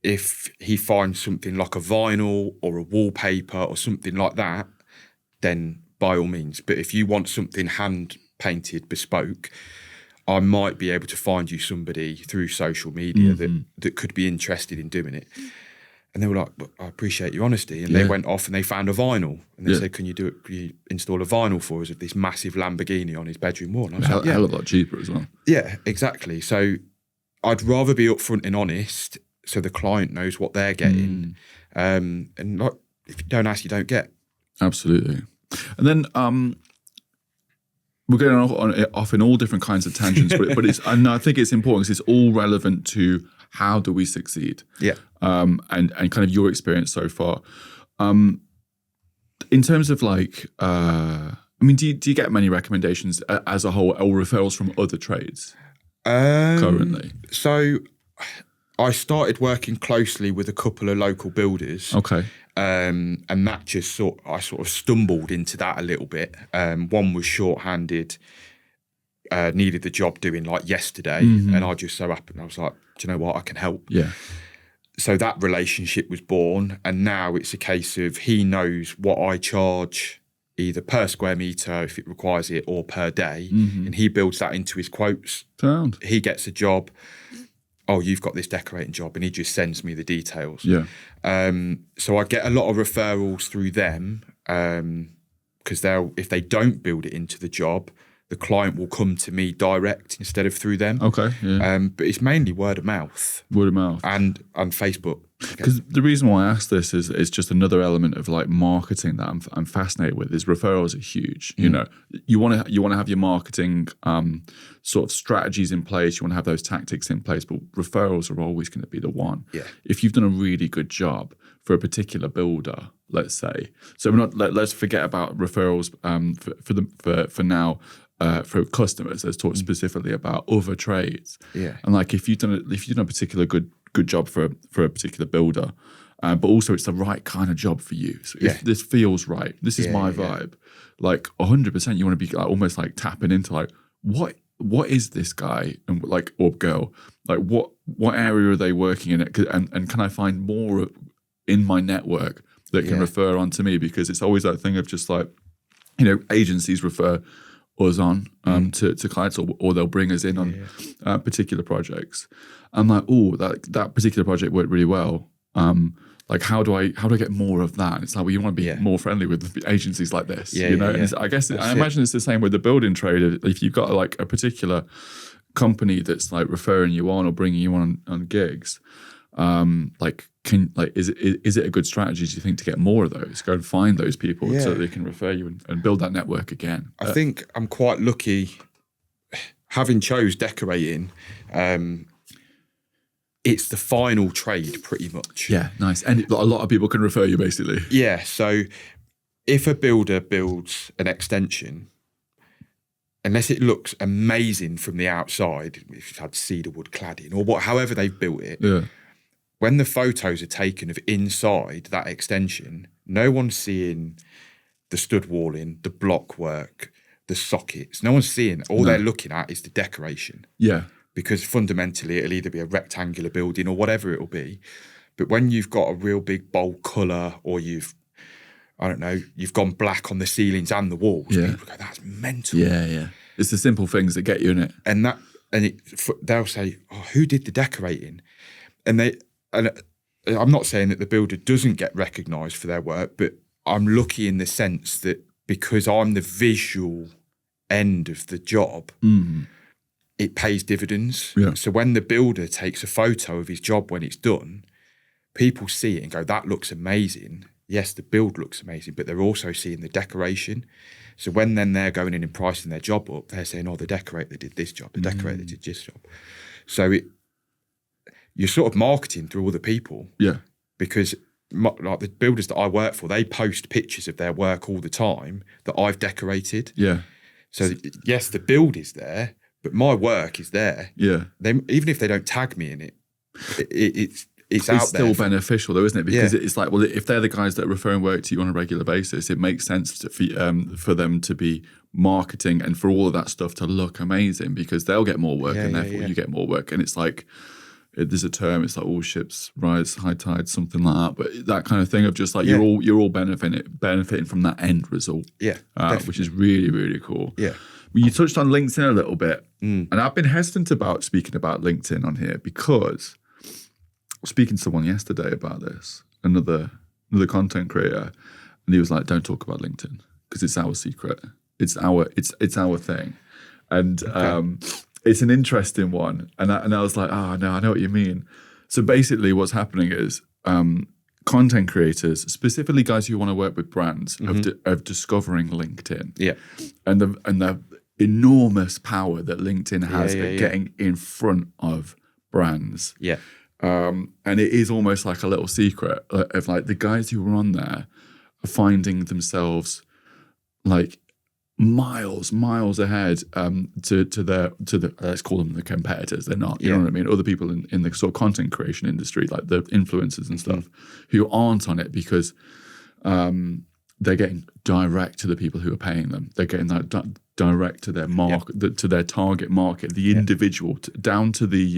if he finds something like a vinyl or a wallpaper or something like that, then by all means. But if you want something hand painted bespoke, I might be able to find you somebody through social media that could be interested in doing it. And they were like, I appreciate your honesty. And they went off and they found a vinyl. And they said, can you install a vinyl for us of this massive Lamborghini on his bedroom wall? And I was like, hell of a lot cheaper as well. Yeah, exactly. So I'd rather be upfront and honest so the client knows what they're getting. And like, if you don't ask, you don't get. Absolutely. And then we're going off in all different kinds of tangents, but and I think it's important because it's all relevant to how do we succeed. Yeah. And kind of your experience so far. In terms of like, I mean, do you get many recommendations as a whole, or referrals from other trades currently? So I started working closely with a couple of local builders. Okay. And that just I sort of stumbled into that a little bit. One was shorthanded, needed the job doing like yesterday, and I just so happened, I was like, do you know what, I can help. Yeah. So that relationship was born, and now it's a case of he knows what I charge either per square metre if it requires it, or per day, and he builds that into his quotes. Sound. He gets a job. Oh, you've got this decorating job, and he just sends me the details. Yeah. So I get a lot of referrals through them, because if they don't build it into the job, the client will come to me direct instead of through them. Okay. Yeah. But it's mainly word of mouth. Word of mouth. And Facebook. Because the reason why I asked this is just another element of like marketing that I'm fascinated with. Is referrals are huge. You know, you want to have your marketing sort of strategies in place. You want to have those tactics in place, but referrals are always going to be the one. Yeah. If you've done a really good job for a particular builder, let's say, so we're not let's forget about referrals for now. For customers, let's talk specifically about other trades. Yeah. And like if you've done a particular good job for a particular builder, but also it's the right kind of job for you. So if this feels right, this is my vibe. Like 100%, you want to be like almost like tapping into like what is this guy and like or girl, like what area are they working in it, and can I find more in my network that can refer on to me, because it's always that thing of just like, you know, agencies refer us on to clients, or they'll bring us in on particular projects. I'm like, oh, that particular project worked really well. Like, how do I get more of that? And it's like, well, you want to be more friendly with agencies like this, you know. And I guess I imagine it's the same with the building trade. If you've got like a particular company that's like referring you on or bringing you on gigs, is it a good strategy, do you think, to get more of those? Go and find those people so that they can refer you and build that network again. I think I'm quite lucky having chose decorating. It's the final trade pretty much. Yeah, nice. And a lot of people can refer you basically. Yeah, so if a builder builds an extension, unless it looks amazing from the outside, if it's had cedar wood cladding or however they've built it, when the photos are taken of inside that extension, no one's seeing the stud walling, the block work, the sockets. No one's seeing. All they're looking at is the decoration. Yeah. Because fundamentally it'll either be a rectangular building or whatever it'll be. But when you've got a real big bold colour, or you've gone black on the ceilings and the walls, people go, that's mental. Yeah, yeah. It's the simple things that get you in it. And they'll say, oh, who did the decorating? And I'm not saying that the builder doesn't get recognised for their work, but I'm lucky in the sense that because I'm the visual end of the job, it pays dividends. Yeah. So when the builder takes a photo of his job when it's done, people see it and go, that looks amazing. Yes, the build looks amazing, but they're also seeing the decoration. So when then they're going in and pricing their job up, they're saying, oh, the decorator did this job, the decorator did this job. So you're sort of marketing through other people. Yeah. Because like the builders that I work for, they post pictures of their work all the time that I've decorated. Yeah. So yes, the build is there, but my work is there. Yeah. Even if they don't tag me in it, it's out there. It's still beneficial though, isn't it? Because it's like, well, if they're the guys that are referring work to you on a regular basis, it makes sense for them to be marketing and for all of that stuff to look amazing, because they'll get more work and therefore you get more work. And it's like, there's a term, it's like all ships rise, high tide, something like that. But that kind of thing of just like you're all benefiting from that end result. Yeah, which is really, really cool. Yeah. You touched on LinkedIn a little bit, and I've been hesitant about speaking about LinkedIn on here because I was speaking to someone yesterday about this, another content creator, and he was like, "Don't talk about LinkedIn because it's our secret. It's our thing." And it's an interesting one, and I was like, "Oh no, I know what you mean." So basically, what's happening is content creators, specifically guys who want to work with brands, of discovering LinkedIn. Yeah, and the enormous power that LinkedIn has at getting in front of brands. Yeah. And it is almost like a little secret of like the guys who are on there are finding themselves like miles ahead to the let's call them the competitors. They're not, you know what I mean? Other people in the sort of content creation industry, like the influencers and stuff, who aren't on it because they're getting direct to the people who are paying them. They're getting that direct to their market, to their target market, the individual, down to the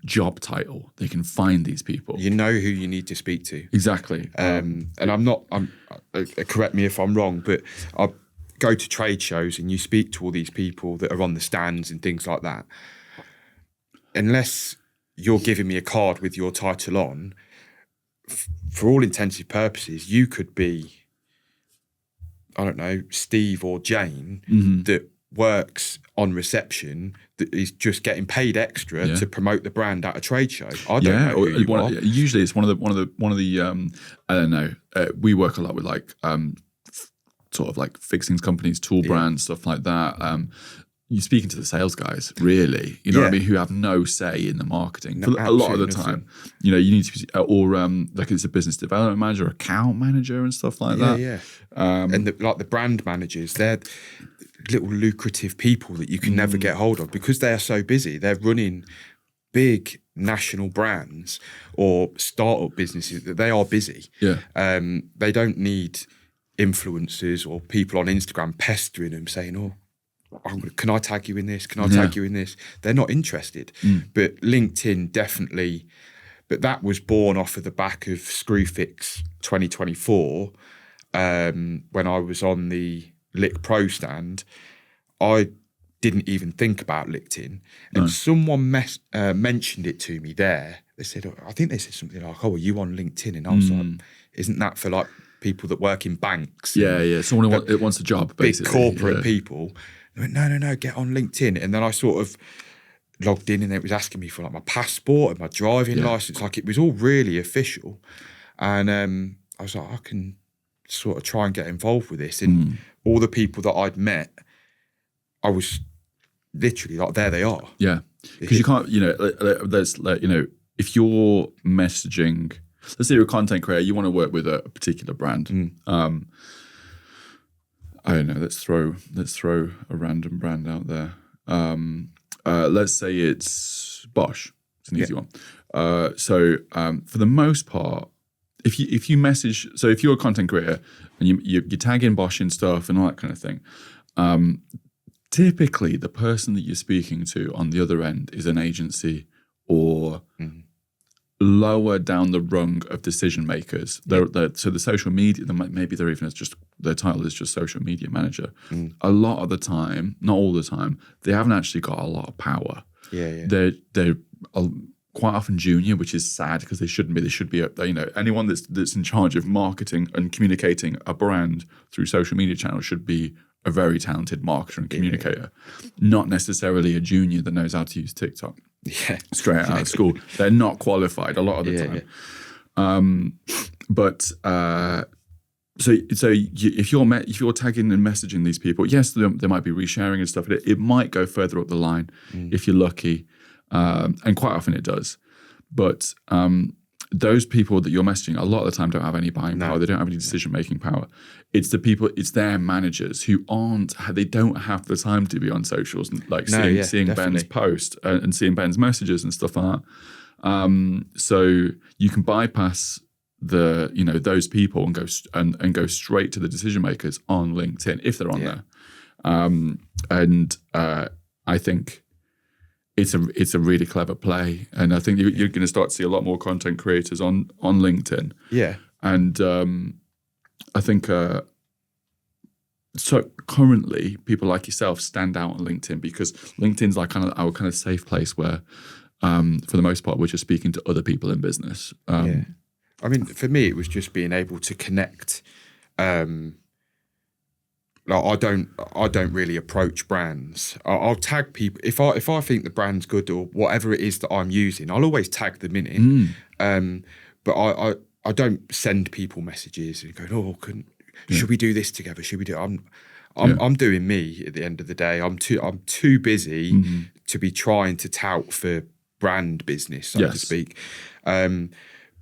job title. They can find these people. You know who you need to speak to. Exactly. And correct me if I'm wrong, but I go to trade shows and you speak to all these people that are on the stands and things like that. Unless you're giving me a card with your title on, for all intensive purposes, you could be, I don't know, Steve or Jane, that works on reception that is just getting paid extra to promote the brand at a trade show. I don't know who you are. Usually it's one of the I don't know. We work a lot with like sort of like fixings companies, tool brands, stuff like that. You're speaking to the sales guys, really, you know what I mean, who have no say in the marketing for a lot of the time. You know, you need to be, or like it's a business development manager, account manager, and stuff like that. Yeah. And the brand managers, they're little lucrative people that you can never get hold of because they are so busy. They're running big national brands or startup businesses that they are busy. Yeah. They don't need influencers or people on Instagram pestering them saying, "Oh, can I tag you in this? Can I tag you in this?" They're not interested. But LinkedIn definitely, but that was born off of the back of Screwfix 2024. When I was on the Lick Pro stand, I didn't even think about LinkedIn. And someone mentioned it to me there. They said, I think they said something like, "Oh, are you on LinkedIn?" And I was like, "Isn't that for like people that work in banks?" Yeah. Someone who wants a job, basically. Big corporate people. I went, no, get on LinkedIn. And then I sort of logged in and it was asking me for like my passport and my driving license. Like it was all really official. And I was like, I can sort of try and get involved with this. And all the people that I'd met, I was literally like, there they are. Yeah. Because you can't, you know, there's like, you know, if you're messaging, let's say you're a content creator, you want to work with a particular brand. I don't know. Let's throw a random brand out there. Let's say it's Bosch. It's an easy one. So for the most part, if you message, so if you're a content creator and you tag in Bosch and stuff and all that kind of thing, typically the person that you're speaking to on the other end is an agency or lower down the rung of decision makers. So the social media, maybe they're even just, their title is just social media manager. A lot of the time, not all the time, they haven't actually got a lot of power. They're quite often junior, which is sad because they shouldn't be. They should be, you know, anyone that's in charge of marketing and communicating a brand through social media channels should be a very talented marketer and communicator, not necessarily a junior that knows how to use TikTok. Straight out of school. They're not qualified a lot of the time. If you're tagging and messaging these people, yes, they might be resharing and stuff. It might go further up the line if you're lucky, and quite often it does. But those people that you're messaging a lot of the time don't have any buying power. They don't have any decision-making power. It's the people, it's their managers who they don't have the time to be on socials and like seeing Ben's post and seeing Ben's messages and stuff like that. So you can bypass those people and go straight to the decision makers on LinkedIn if they're on there. I think it's a really clever play, and I think you're going to start to see a lot more content creators on LinkedIn. And I think so. Currently, people like yourself stand out on LinkedIn because LinkedIn's like our kind of safe place where, for the most part, we're just speaking to other people in business. I mean, for me, it was just being able to connect. Like I don't really approach brands. I'll tag people if I think the brand's good or whatever it is that I'm using. I'll always tag them in it. But I don't send people messages and go, should we do this together? Should we do? I'm doing me at the end of the day. I'm too busy to be trying to tout for brand business, so to speak.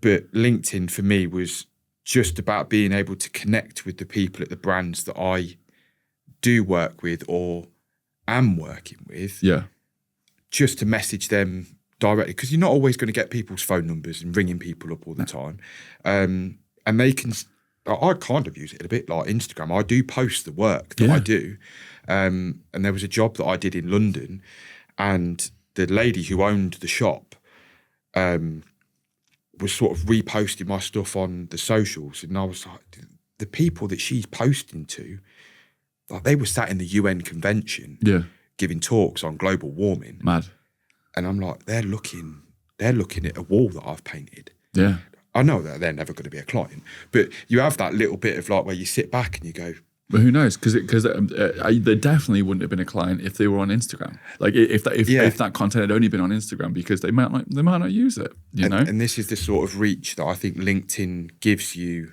But LinkedIn for me was just about being able to connect with the people at the brands that I do work with or am working with, just to message them directly, because you're not always going to get people's phone numbers and ringing people up all the time. And they can, I kind of use it a bit like Instagram. I do post the work that I do. And there was a job that I did in London, and the lady who owned the shop was sort of reposting my stuff on the socials. And I was like, the people that she's posting to, like they were sat in the UN convention giving talks on global warming. Mad. And I'm like, they're looking at a wall that I've painted. Yeah. I know that they're never going to be a client, but you have that little bit of like where you sit back and you go, But who knows? Because there definitely wouldn't have been a client if they were on Instagram. Like if that content had only been on Instagram, because they might not use it. You know. And this is the sort of reach that I think LinkedIn gives you.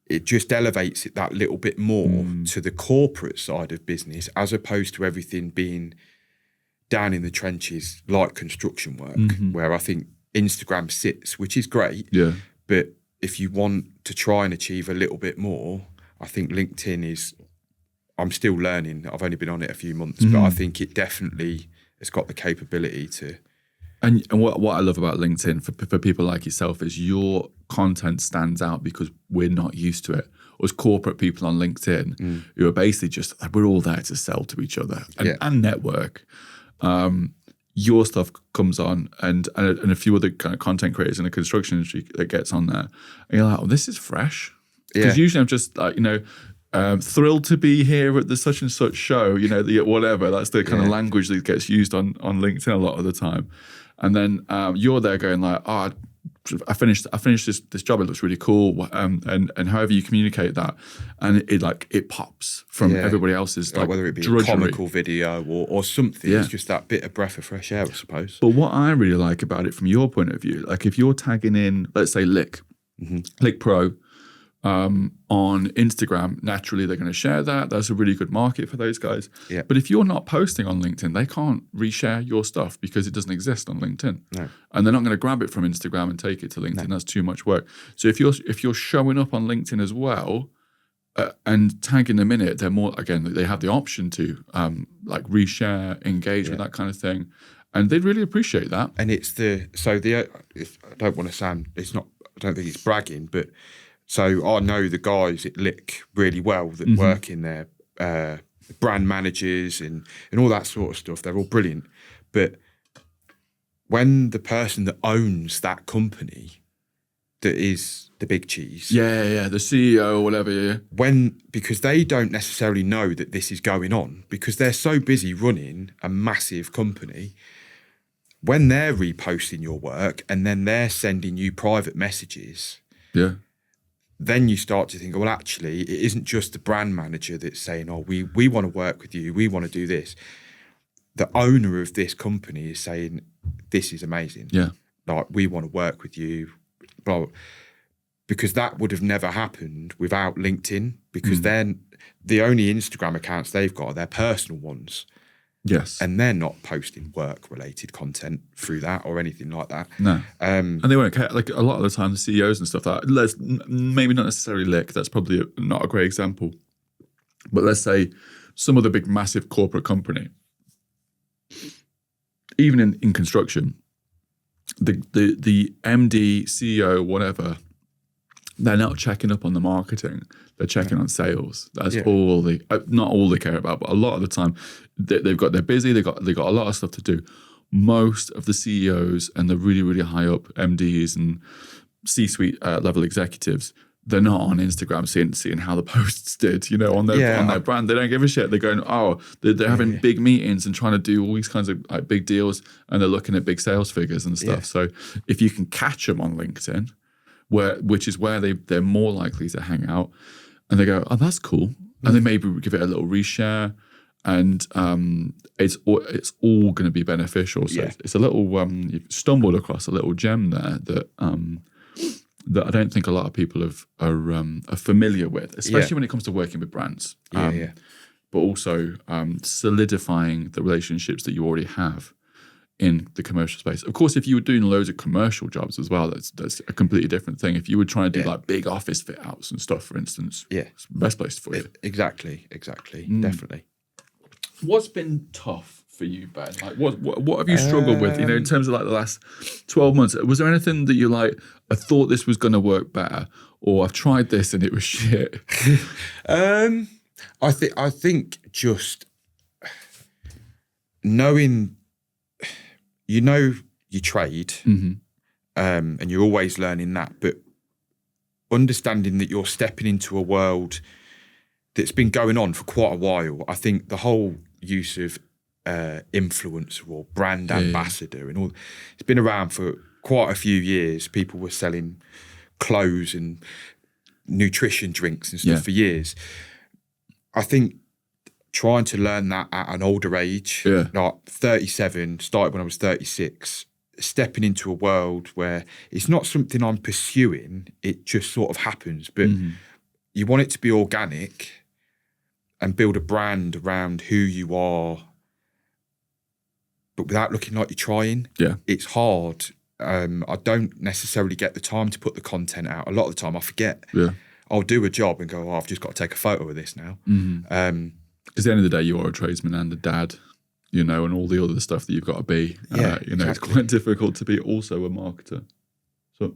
It just elevates it that little bit more to the corporate side of business, as opposed to everything being down in the trenches like construction work, where I think Instagram sits, which is great. Yeah. But if you want to try and achieve a little bit more, I think LinkedIn is, I'm still learning. I've only been on it a few months, but I think it definitely has got the capability to. And what I love about LinkedIn for people like yourself is your content stands out because we're not used to it. As corporate people on LinkedIn, who are basically just, we're all there to sell to each other and network. Your stuff comes on and a few other kind of content creators in the construction industry that gets on there. And you're like, oh, this is fresh. Because usually I'm just like, thrilled to be here at the such and such show, the whatever. That's the kind of language that gets used on LinkedIn a lot of the time. And then you're there going like, oh, I finished this job. It looks really cool. And however you communicate that, and it pops from everybody else's, like whether it be drudgery. A comical video or something. It's just that bit of breath of fresh air, I suppose. But what I really like about it from your point of view, like if you're tagging in, let's say Lick Pro, on Instagram, naturally they're going to share that. That's a really good market for those guys. Yeah. But if you're not posting on LinkedIn, they can't reshare your stuff because it doesn't exist on LinkedIn. No. And they're not going to grab it from Instagram and take it to LinkedIn. No. That's too much work. So if you're showing up on LinkedIn as well and tagging them in it, they're more, again, they have the option to reshare, engage with that kind of thing. And they'd really appreciate that. And I don't want to sound, I don't think it's bragging, but so I know the guys at Lick really well that work in there, brand managers and all that sort of stuff. They're all brilliant. But when the person that owns that company, that is the big cheese. Yeah, the CEO or whatever, because they don't necessarily know that this is going on because they're so busy running a massive company. When they're reposting your work and then they're sending you private messages. Yeah. Then you start to think, well, actually, it isn't just the brand manager that's saying, oh, we want to work with you, we want to do this. The owner of this company is saying, this is amazing. Yeah. Like, we want to work with you. Blah, blah. Because that would have never happened without LinkedIn, because then the only Instagram accounts they've got are their personal ones. Yes. And they're not posting work-related content through that or anything like that. No. And they won't care. Like a lot of the time, the CEOs and stuff maybe not necessarily Lick, that's probably not a great example. But let's say some other big, massive corporate company, even in construction, the MD, CEO, whatever, they're not checking up on the marketing. They're checking on sales. That's all not all they care about, but a lot of the time they're busy. They got a lot of stuff to do. Most of the CEOs and the really, really high up MDs and C-suite level executives, they're not on Instagram seeing how the posts did, on their brand. They don't give a shit. They're going, they're having big meetings and trying to do all these kinds of big deals, and they're looking at big sales figures and stuff. So if you can catch them on LinkedIn, which is where they're more likely to hang out, and they go, oh, that's cool, and they maybe give it a little reshare, and it's all going to be beneficial. So it's a little you've stumbled across a little gem there that I don't think a lot of people are familiar with, especially when it comes to working with brands. But also solidifying the relationships that you already have in the commercial space. Of course, if you were doing loads of commercial jobs as well, that's a completely different thing. If you were trying to do like big office fit outs and stuff, for instance, it's the best place for you. Exactly, definitely. What's been tough for you, Ben? Like, what have you struggled with? In terms of like the last 12 months, was there anything that you like? I thought this was going to work better, or I've tried this and it was shit. I think just knowing. You know your trade, and you're always learning that, but understanding that you're stepping into a world that's been going on for quite a while. I think the whole use of influencer or brand ambassador and all, it's been around for quite a few years. People were selling clothes and nutrition drinks and stuff for years. I think trying to learn that at an older age, like 37, started when I was 36, stepping into a world where it's not something I'm pursuing, it just sort of happens. But you want it to be organic and build a brand around who you are, but without looking like you're trying. Yeah. It's hard. I don't necessarily get the time to put the content out. A lot of the time I forget. Yeah. I'll do a job and go, I've just got to take a photo of this now. Because at the end of the day, you are a tradesman and a dad, you know, and all the other stuff that you've got to be. You know, It's quite difficult to be also a marketer. So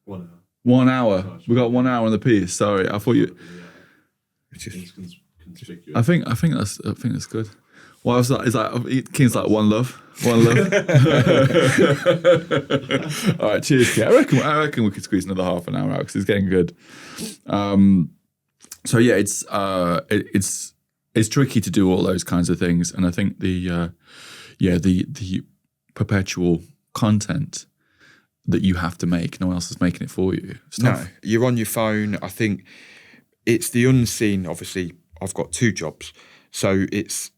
1 hour. 1 hour. We got 1 hour on the piece. Sorry, I thought you. I think that's good. Well, I was like, King's like one love. All right, cheers, King. I reckon we could squeeze another half an hour out because it's getting good. So yeah, it's tricky to do all those kinds of things, and I think the perpetual content that you have to make, no one else is making it for you. No, you're on your phone. I think it's the unseen. Obviously, I've got 2 jobs, so it's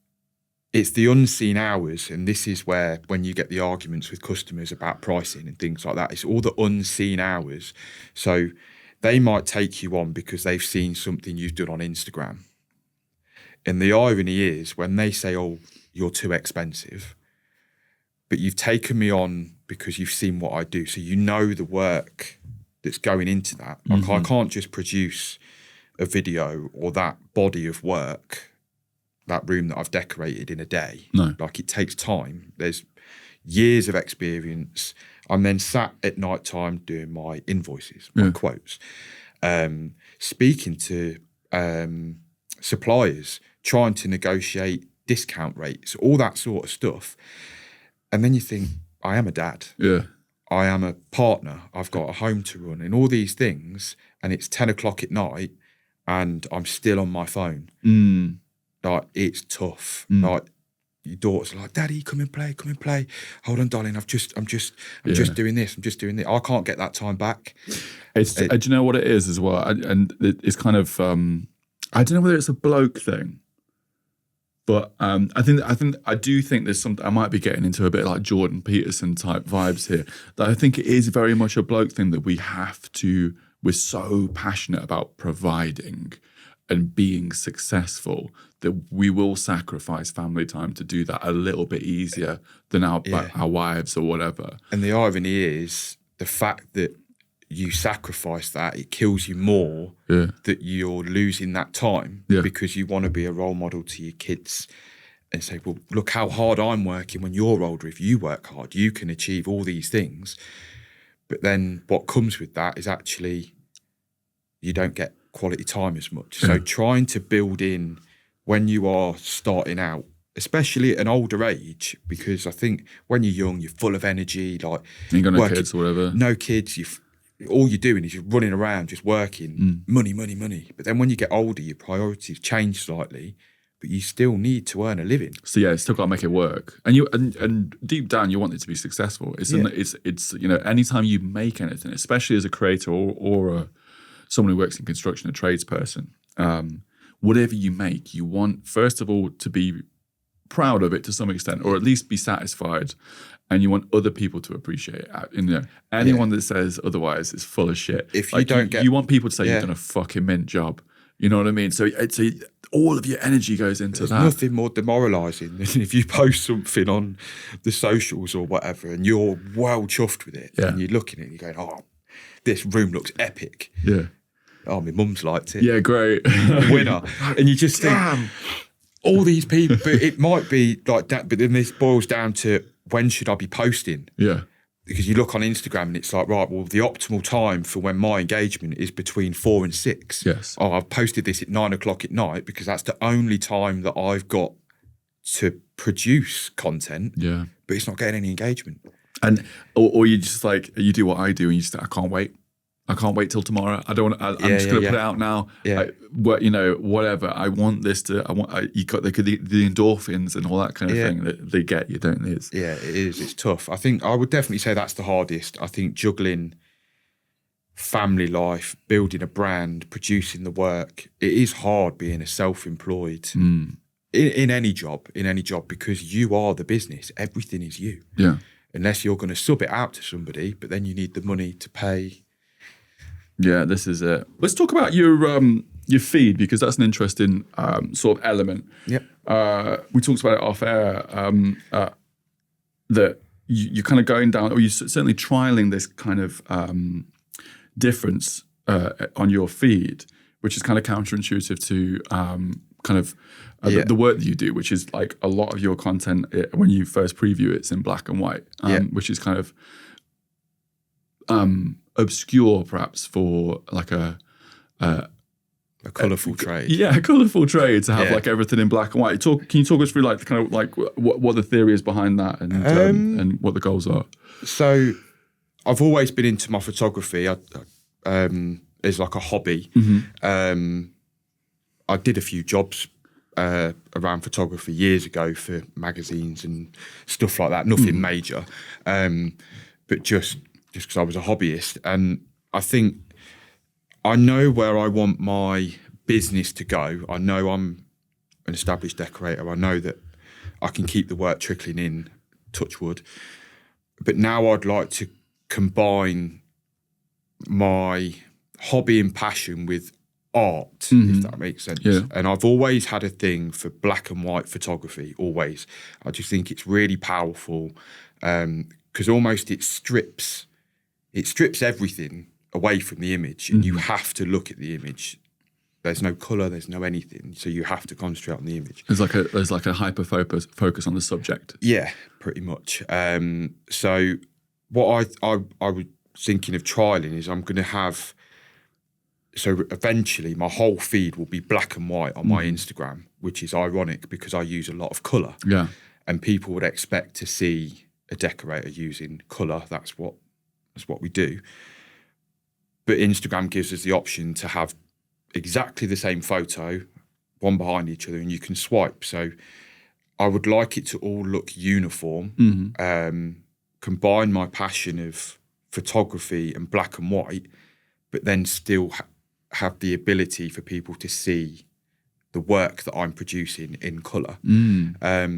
the unseen hours, and this is where when you get the arguments with customers about pricing and things like that, it's all the unseen hours. So they might take you on because they've seen something you've done on Instagram. And the irony is when they say, oh, you're too expensive, but you've taken me on because you've seen what I do. So you know the work that's going into that. Like I can't just produce a video or that body of work, that room that I've decorated in a day. No. Like it takes time. There's years of experience. I'm then sat at night time doing my invoices, my quotes, speaking to suppliers, trying to negotiate discount rates, all that sort of stuff. And then you think, I am a dad. Yeah. I am a partner. I've got a home to run and all these things. And it's 10 o'clock at night and I'm still on my phone. Like, it's tough. Like, your daughter's like, Daddy, come and play. Hold on, darling. I'm just doing this. I'm just doing this. I can't get that time back. Do you know what it is as well? And it's kind of, I don't know whether it's a bloke thing, but I do think there's something. I might be getting into a bit like Jordan Peterson type vibes here. That I think it is very much a bloke thing that we're so passionate about providing and being successful that we will sacrifice family time to do that a little bit easier than our wives or whatever. And the irony is the fact that you sacrifice that, it kills you more that you're losing that time because you want to be a role model to your kids and say, well, look how hard I'm working when you're older. If you work hard, you can achieve all these things. But then what comes with that is actually you don't get quality time as much. So trying to build in when you are starting out, especially at an older age, because I think when you're young, you're full of energy, like you got no kids or whatever. No kids, all you're doing is you're running around just working, money. But then when you get older, your priorities change slightly, but you still need to earn a living. So yeah, still got to make it work. And you and deep down, you want it to be successful. It's you know, anytime you make anything, especially as a creator or someone who works in construction, a tradesperson, whatever you make, you want, first of all, to be proud of it to some extent, or at least be satisfied. And you want other people to appreciate it. You know, anyone that says otherwise is full of shit. If you don't you want people to say you've done a fucking mint job. You know what I mean? So all of your energy goes into that. There's nothing more demoralising than if you post something on the socials or whatever and you're well chuffed with it and you're looking at it and you're going, oh, this room looks epic. Yeah. Oh, my mum's liked it. Yeah, great. Winner. And you just think, all these people, but it might be like that, but then this boils down to when should I be posting? Yeah. Because you look on Instagram and it's like, right, well, the optimal time for when my engagement is between 4 and 6. Yes. Oh, I've posted this at 9 o'clock at night because that's the only time that I've got to produce content. Yeah. But it's not getting any engagement. And or you just like, you do what I do and you just, I can't wait. I can't wait till tomorrow. I don't want. I'm just going to put it out now. Yeah. You know, whatever. I want this to. You got the endorphins and all that kind of thing that they get you, don't they? Yeah, it is. It's tough. I think I would definitely say that's the hardest. I think juggling family life, building a brand, producing the work. It is hard being a self-employed in any job, because you are the business. Everything is you. Yeah. Unless you're going to sub it out to somebody, but then you need the money to pay. Yeah, this is it. Let's talk about your feed, because that's an interesting sort of element. Yep. We talked about it off air, that you're kind of going down, or you're certainly trialing this kind of difference on your feed, which is kind of counterintuitive to the work that you do, which is like a lot of your content, when you first preview it's in black and white, which is kind of obscure perhaps for like a colourful trade. Yeah, a colourful trade to have like everything in black and white. Can you talk us through like kind of like what the theory is behind that, and what the goals are? So I've always been into my photography. It's like a hobby. I did a few jobs around photography years ago for magazines and stuff like that. Nothing major, but just because I was a hobbyist. And I think I know where I want my business to go. I know I'm an established decorator. I know that I can keep the work trickling in, touch wood. But now I'd like to combine my hobby and passion with art, if that makes sense. Yeah. And I've always had a thing for black and white photography, always. I just think it's really powerful, because almost it strips everything away from the image, and you have to look at the image. There's no colour, there's no anything, so you have to concentrate on the image. There's like a hyper focus on the subject. Yeah, pretty much. So what I was thinking of trialing is I'm going to have. So eventually my whole feed will be black and white on my Instagram, which is ironic because I use a lot of colour. Yeah. And people would expect to see a decorator using colour. That's what we do. But Instagram gives us the option to have exactly the same photo, one behind each other, and you can swipe. So I would like it to all look uniform, combine my passion of photography and black and white, but then still have the ability for people to see the work that I'm producing in colour. So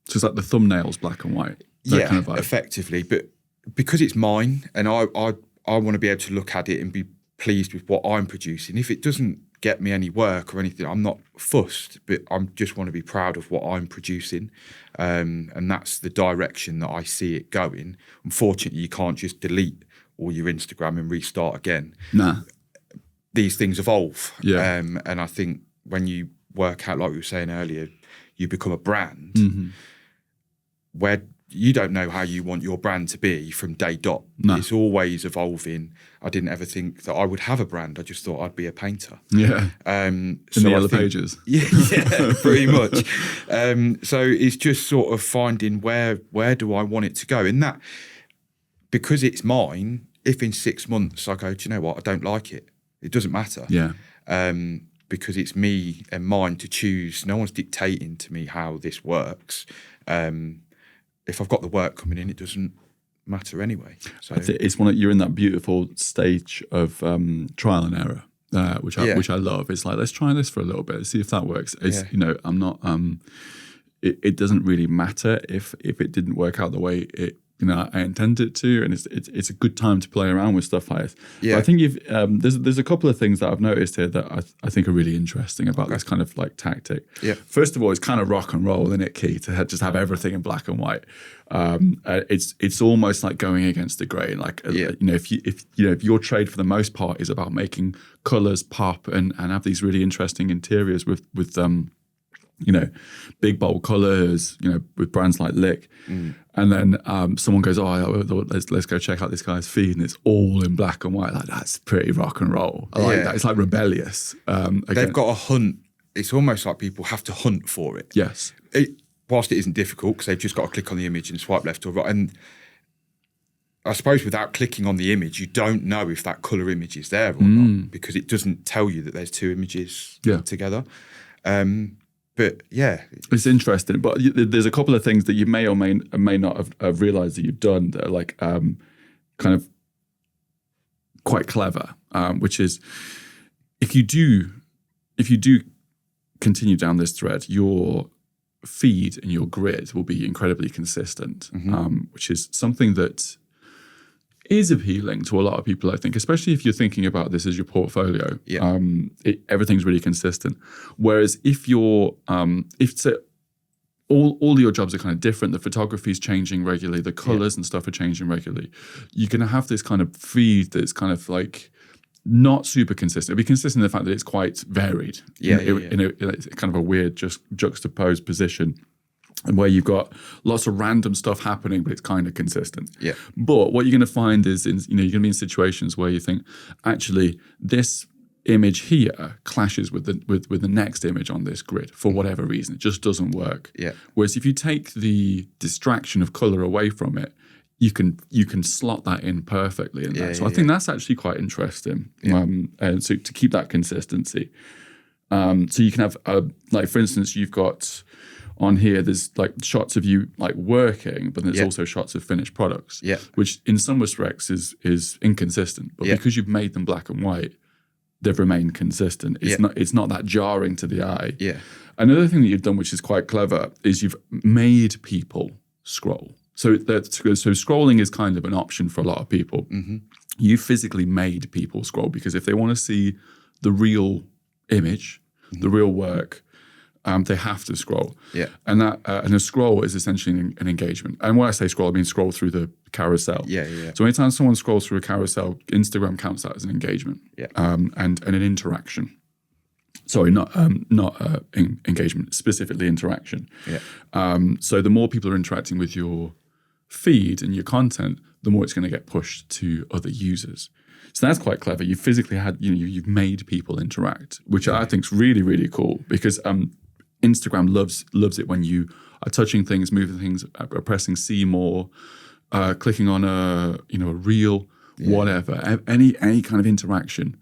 it's like the thumbnails black and white. Yeah, kind of vibe. effectively. But because it's mine, and I want to be able to look at it and be pleased with what I'm producing. If it doesn't get me any work or anything, I'm not fussed, but I just want to be proud of what I'm producing. And that's the direction that I see it going. Unfortunately, you can't just delete all your Instagram and restart again. Nah. These things evolve. Yeah. And I think when you work out, like we were saying earlier, you become a brand where you don't know how you want your brand to be from day dot. No. It's always evolving. I didn't ever think that I would have a brand. I just thought I'd be a painter. Yeah. In the Yellow Pages. Yeah, pretty much. So it's just sort of finding where do I want it to go? And that, because it's mine, if in 6 months I go, do you know what, I don't like it, it doesn't matter. Yeah. Because it's me and mine to choose. No one's dictating to me how this works. If I've got the work coming in, it doesn't matter anyway. So I think it's you're in that beautiful stage of trial and error, which I love. It's like, let's try this for a little bit, see if that works. It's, I'm not. It doesn't really matter if it didn't work out the way I intend it to, and it's a good time to play around with stuff like this. Yeah. But I think there's a couple of things that I've noticed here that I think are really interesting about this kind of like tactic. Yeah. First of all, it's kind of rock and roll, isn't it, Key, to just have everything in black and white. It's almost like going against the grain. Like if your trade for the most part is about making colours pop and have these really interesting interiors with big bold colours, with brands like Lick. And then someone goes, let's go check out this guy's feed, and it's all in black and white. Like, that's pretty rock and roll. I like that. It's like rebellious. They've got to hunt. It's almost like people have to hunt for it. Yes. Whilst it isn't difficult, because they've just got to click on the image and swipe left or right. And I suppose without clicking on the image, you don't know if that colour image is there or not, because it doesn't tell you that there's two images together. But yeah, it's interesting. But there's a couple of things that you may or may not have realised that you've done that are like kind of quite clever, which is if you do continue down this thread, your feed and your grid will be incredibly consistent, which is something that is appealing to a lot of people, I think, especially if you're thinking about this as your portfolio. Yeah. Everything's really consistent. Whereas if you're, all your jobs are kind of different, the photography is changing regularly, the colors and stuff are changing regularly, you're going to have this kind of feed that's kind of like not super consistent. It'll be consistent in the fact that it's quite varied. In a kind of a weird, just juxtaposed position, and where you've got lots of random stuff happening, but it's kind of consistent. Yeah. But what you're going to find is, you're going to be in situations where you think, actually, this image here clashes with the next image on this grid for whatever reason. It just doesn't work. Yeah. Whereas if you take the distraction of color away from it, you can slot that in perfectly in there. So I think that's actually quite interesting. Yeah. And so to keep that consistency. So you can have, like, for instance, you've got on here, there's like shots of you like working, but there's also shots of finished products, which in some respects is inconsistent. But because you've made them black and white, they've remained consistent. It's not that jarring to the eye. Yeah. Another thing that you've done, which is quite clever, is you've made people scroll. So scrolling is kind of an option for a lot of people. Mm-hmm. You physically made people scroll because if they want to see the real image, the real work, they have to scroll. Yeah. And that and a scroll is essentially an engagement. And when I say scroll, I mean scroll through the carousel. Yeah. So anytime someone scrolls through a carousel, Instagram counts that as an engagement. Yeah. And an interaction. Sorry, not engagement, specifically interaction. Yeah. So the more people are interacting with your feed and your content, the more it's going to get pushed to other users. So that's quite clever. You physically you've made people interact, which I think is really, really cool because Instagram loves it when you are touching things, moving things, pressing see more, clicking on a reel, whatever, any kind of interaction.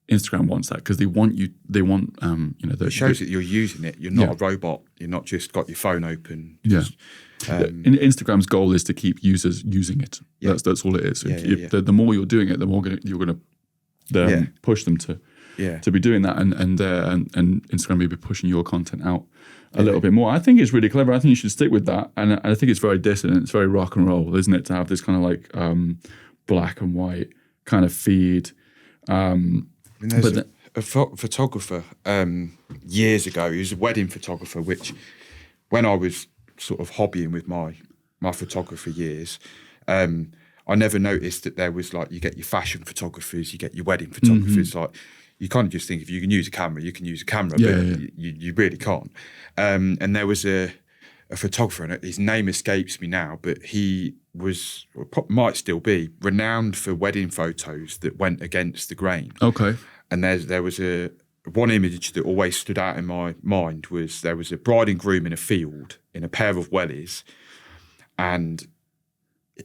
Instagram wants that because they want it shows that you're using it. You're not a robot. You're not just got your phone open. Instagram's goal is to keep users using it. That's all it is. The more you're doing it, the more you're going to push them to be doing that, and Instagram may be pushing your content out a little bit more. I think it's really clever. I think you should stick with that, and I think it's very dissident. It's very rock and roll, isn't it? To have this kind of like black and white kind of feed. There's a photographer years ago. He was a wedding photographer, which when I was sort of hobbying with my photography years, I never noticed that there was like, you get your fashion photographers, you get your wedding photographers. Like, you kind of just think if you can use a camera, you can use a camera, but you really can't. And there was a photographer, and his name escapes me now, but he was, might still be, renowned for wedding photos that went against the grain. Okay. And there was one image that always stood out in my mind was there was a bride and groom in a field in a pair of wellies, and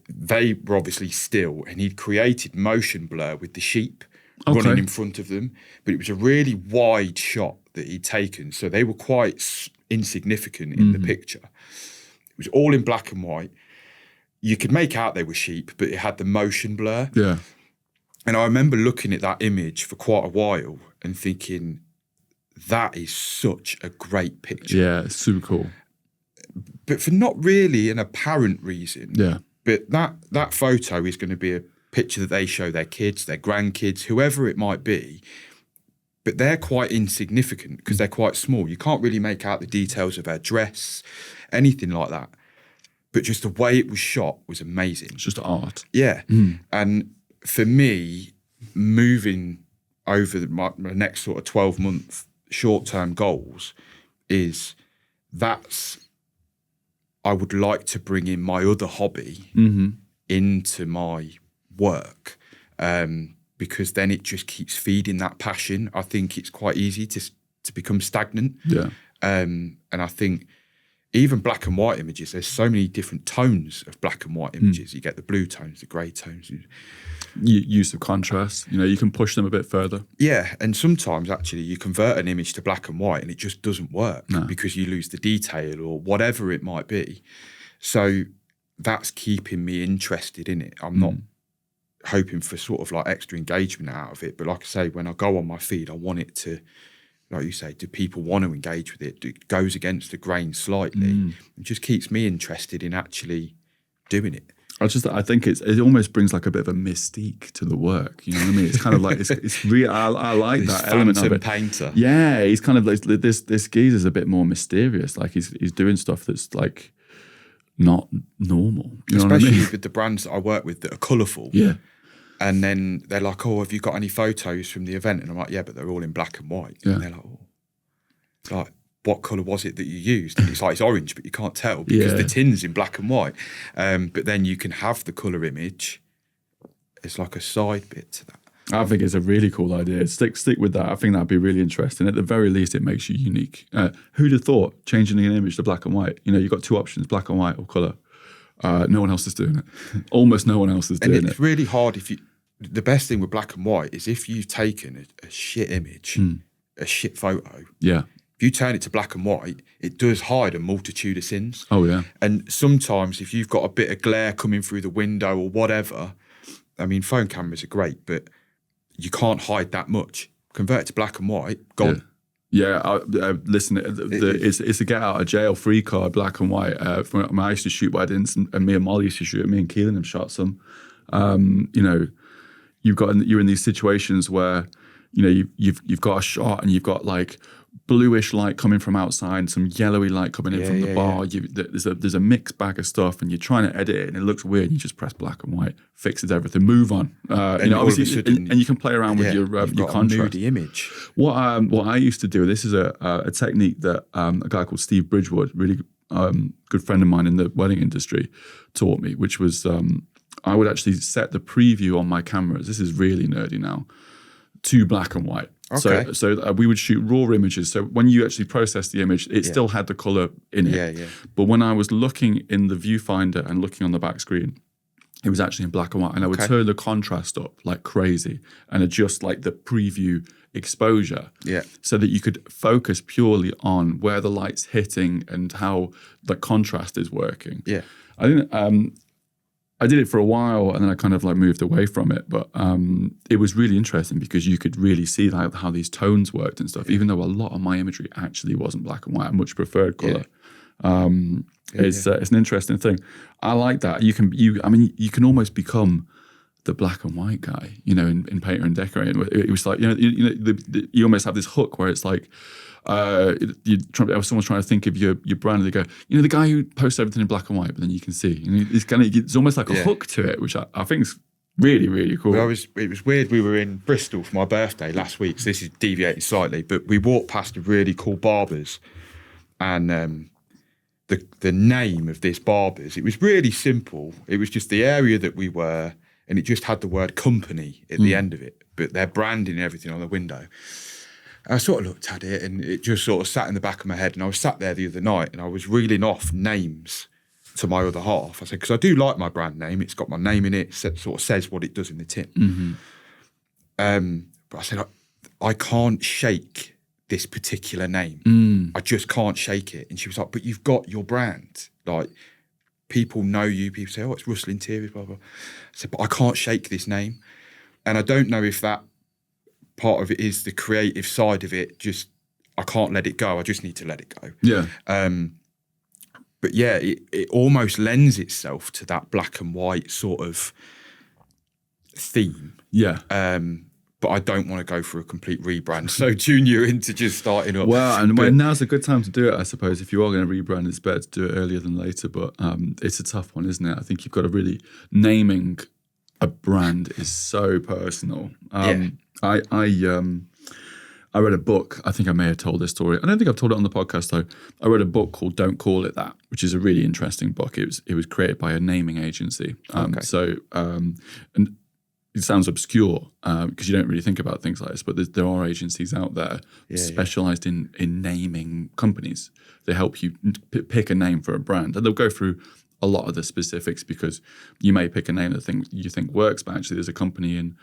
they were obviously still, and he'd created motion blur with the sheep running in front of them, but it was a really wide shot that he'd taken, so they were quite insignificant in the picture. It was all in black and white. You could make out they were sheep, but it had the motion blur. Yeah. And I remember looking at that image for quite a while and thinking, that is such a great picture. Yeah, it's super cool. But for not really an apparent reason. Yeah. But that photo is going to be a picture that they show their kids, their grandkids, whoever it might be. But they're quite insignificant because they're quite small. You can't really make out the details of her dress, anything like that. But just the way it was shot was amazing. It's just art. Yeah. And for me, moving over my next sort of 12-month short-term goals is I would like to bring in my other hobby into my work, because then it just keeps feeding that passion. I think it's quite easy to become stagnant. Yeah. And I think even black and white images, there's so many different tones of black and white images. You get the blue tones, the grey tones. Use of contrast, you can push them a bit further. Yeah, and sometimes actually you convert an image to black and white and it just doesn't work because you lose the detail or whatever it might be. So that's keeping me interested in it. I'm not hoping for sort of like extra engagement out of it. But like I say, when I go on my feed, I want it to, like you say, do people want to engage with it? It goes against the grain slightly. It just keeps me interested in actually doing it. I think it almost brings like a bit of a mystique to the work. You know what I mean? It's kind of like it's real. I like This that element of phantom it. painter. Yeah, he's kind of like this geezer's a bit more mysterious. Like he's doing stuff that's like not normal. You know Especially what I mean? with the brands that I work with that are colourful. Yeah. And then they're like, "Oh, have you got any photos from the event?" And I'm like, "Yeah, but they're all in black and white." Yeah. And they're like, "Oh, like what colour was it that you used?" And it's like, it's orange, but you can't tell because the tin's in black and white. But then you can have the colour image as like a side bit to that. I think it's a really cool idea. Stick with that. I think that'd be really interesting. At the very least, it makes you unique. Who'd have thought changing an image to black and white? You know, you've got two options: black and white or colour. No one else is doing it. Almost no one else is doing it. And it's really hard if you. The best thing with black and white is if you've taken a shit image, a shit photo. Yeah. If you turn it to black and white, it does hide a multitude of sins. Oh yeah. And sometimes if you've got a bit of glare coming through the window or whatever, I mean, phone cameras are great, but you can't hide that much. Convert it to black and white, gone. Yeah, listen, it's a get out of jail free card, black and white. I used to shoot weddings, and me and Molly used to shoot it. Me and Keelan have shot some. You know, you're in these situations where, you know, you've got a shot and you've got like bluish light coming from outside, some yellowy light coming in from the bar. There's a mixed bag of stuff, and you're trying to edit it, and it looks weird. And you just press black and white, fixes everything, move on. You know, obviously, and you can play around with your contrast. A image. What I used to do, this is a technique that a guy called Steve Bridgewood, really good friend of mine in the wedding industry, taught me, which was I would actually set the preview on my cameras. This is really nerdy now. To black and white. Okay. So we would shoot raw images. So when you actually process the image, it still had the color in it. Yeah. But when I was looking in the viewfinder and looking on the back screen, it was actually in black and white. And I would turn the contrast up like crazy and adjust like the preview exposure. Yeah. So that you could focus purely on where the light's hitting and how the contrast is working. Yeah. I think I did it for a while and then I kind of like moved away from it. But it was really interesting because you could really see how these tones worked and stuff, even though a lot of my imagery actually wasn't black and white. I much preferred color. It's an interesting thing. I like that. You can almost become the black and white guy, you know, in painter and decorating. It was like, you almost have this hook where it's like, someone's trying to think of your brand, and they go, you know, the guy who posts everything in black and white, but then you can see. You know, it's almost like a hook to it, which I think is really, really cool. Well, it was weird. We were in Bristol for my birthday last week, so this is deviating slightly, but we walked past a really cool barber's, and the name of this barber's, it was really simple. It was just the area that we were, and it just had the word company at the end of it, but their branding and everything on the window. I sort of looked at it and it just sort of sat in the back of my head, and I was sat there the other night and I was reeling off names to my other half. I said, because I do like my brand name. It's got my name in it, sort of says what it does in the tin. Mm-hmm. But I said, I can't shake this particular name. I just can't shake it. And she was like, but you've got your brand. Like, people know you. People say, oh, it's Russell Interiors, blah, blah. I said, but I can't shake this name. And I don't know if that part of it is the creative side of it. Just, I can't let it go. I just need to let it go. Yeah. But yeah, it almost lends itself to that black and white sort of theme. Yeah. But I don't want to go for a complete rebrand. So junior into just starting up. Well, and now's a good time to do it, I suppose. If you are going to rebrand, it's better to do it earlier than later. But it's a tough one, isn't it? I think you've got to really, naming a brand is so personal. I read a book. I think I may have told this story. I don't think I've told it on the podcast though. I read a book called "Don't Call It That," which is a really interesting book. It was created by a naming agency. And it sounds obscure because you don't really think about things like this, but there are agencies out there specialized in naming companies. They help you pick a name for a brand, and they'll go through a lot of the specifics because you may pick a name that you think works, but actually there's a company in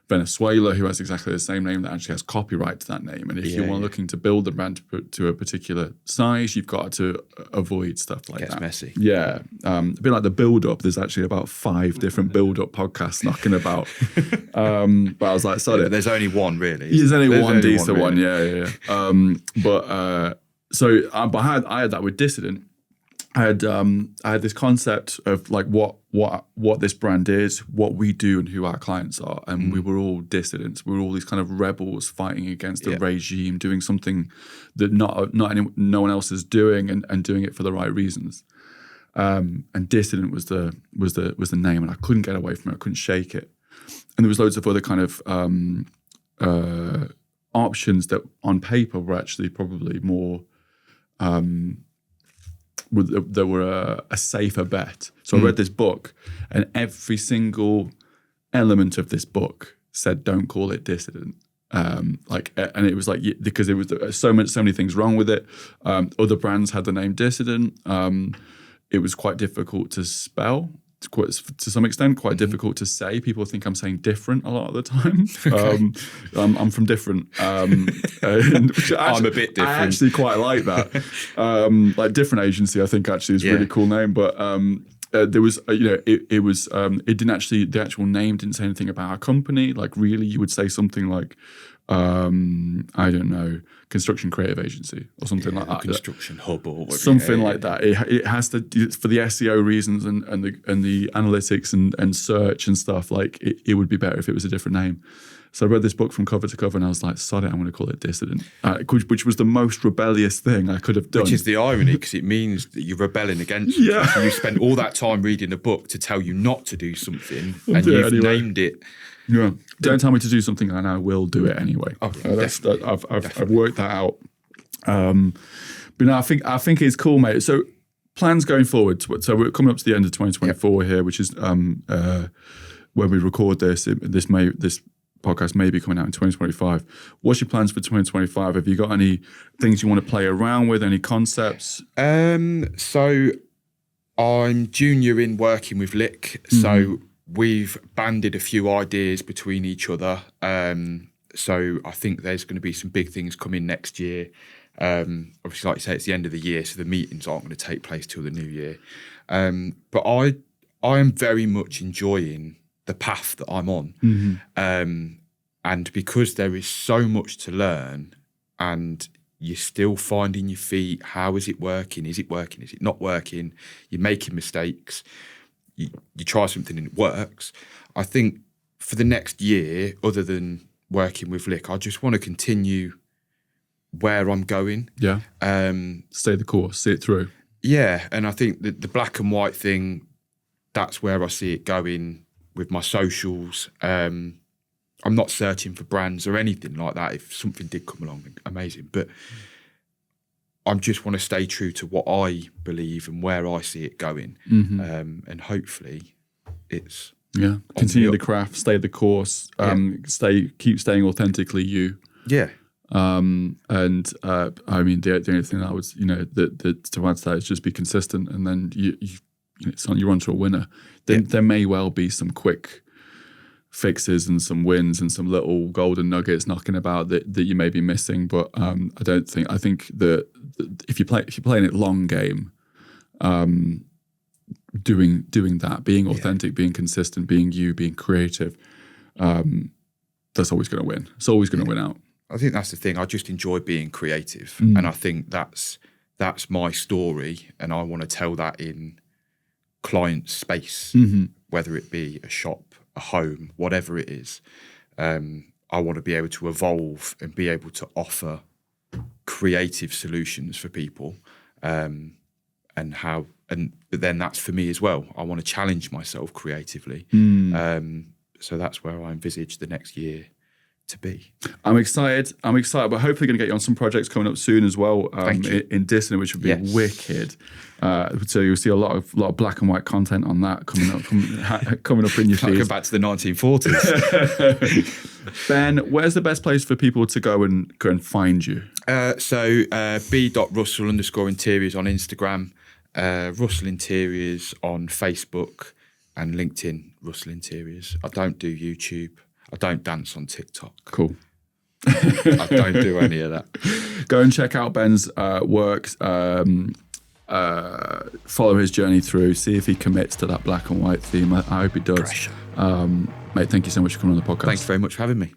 Venezuela who has exactly the same name that actually has copyright to that name. And if you're looking to build the brand to a particular size, you've got to avoid stuff like that. Gets messy. Yeah. A bit like the build-up. There's actually about 5 different build-up podcasts knocking about. But I was like, sorry. There's only one, really. There's only one decent one. Really. Yeah. But I had that with Dissident. I had this concept of like what this brand is, what we do, and who our clients are, and we were all dissidents. We were all these kind of rebels fighting against the regime, doing something that no one else is doing, and doing it for the right reasons. And dissident was the name, and I couldn't get away from it. I couldn't shake it. And there was loads of other kind of options that on paper were actually probably more. There were a safer bet. So I read this book, and every single element of this book said, "Don't call it dissident." And it was like, because it was so many things wrong with it. Other brands had the name dissident. It was quite difficult to spell. To some extent, quite difficult to say. People think I'm saying different a lot of the time. I'm from different. I'm a bit different. I actually quite like that. Like Different Agency, I think actually is a really cool name. But there was, it didn't actually, the actual name didn't say anything about our company. Like really, you would say something like, I don't know, Construction Creative Agency or something like that. Construction Hub or whatever. Something like that. It has to, for the SEO reasons and the analytics and search and stuff, like it would be better if it was a different name. So I read this book from cover to cover and I was like, sod it, I'm going to call it Dissident, which was the most rebellious thing I could have done. Which is the irony, because it means that you're rebelling against it. Yeah. So you spent all that time reading a book to tell you not to do something, and you've named it. Yeah. Don't tell me to do something and I will do it anyway. Oh, I've worked that out. But no, I think it's cool, mate. So plans going forward. So we're coming up to the end of 2024 here, which is when we record this. This podcast may be coming out in 2025. What's your plans for 2025? Have you got any things you want to play around with? Any concepts? So I'm junior in working with Lick. So we've banded a few ideas between each other. So I think there's going to be some big things coming next year. Obviously, like you say, it's the end of the year, so the meetings aren't going to take place till the new year. But I am very much enjoying the path that I'm on. And because there is so much to learn and you're still finding your feet, how is it working? Is it working? Is it not working? You're making mistakes. You try something and it works. I think for the next year, other than working with Lick, I just want to continue where I'm going. Yeah. Stay the course, see it through. Yeah. And I think that the black and white thing, that's where I see it going with my socials. I'm not searching for brands or anything like that. If something did come along, amazing. But I just want to stay true to what I believe and where I see it going. And hopefully it's... Yeah, continue the craft, stay the course, keep staying authentically you. Yeah. I mean, the only thing that I was, that to add to that is just be consistent, and then you're onto a winner. There may well be some quick fixes and some wins and some little golden nuggets knocking about that you may be missing, but I think that if you're playing it long game, doing that, being authentic, being consistent, being you, being creative, that's always going to win. It's always going to win out. I think that's the thing. I just enjoy being creative, and I think that's my story, and I want to tell that in client space, whether it be a shop, a home, whatever it is. I want to be able to evolve and be able to offer creative solutions for people, but then that's for me as well. I want to challenge myself creatively. So that's where I envisage the next year to be. I'm excited, but hopefully going to get you on some projects coming up soon as well, in Disney, which would be wicked. So you'll see a lot of black and white content on that coming up in your feed. Go back to the 1940s. Ben, where's the best place for people to go and find you? b.russell_interiors on Instagram, Russell Interiors on Facebook, and LinkedIn, Russell Interiors. I don't do YouTube. I don't dance on TikTok. Cool. I don't do any of that. Go and check out Ben's work. Follow his journey through. See if he commits to that black and white theme. I hope he does. Mate, thank you so much for coming on the podcast. Thanks very much for having me.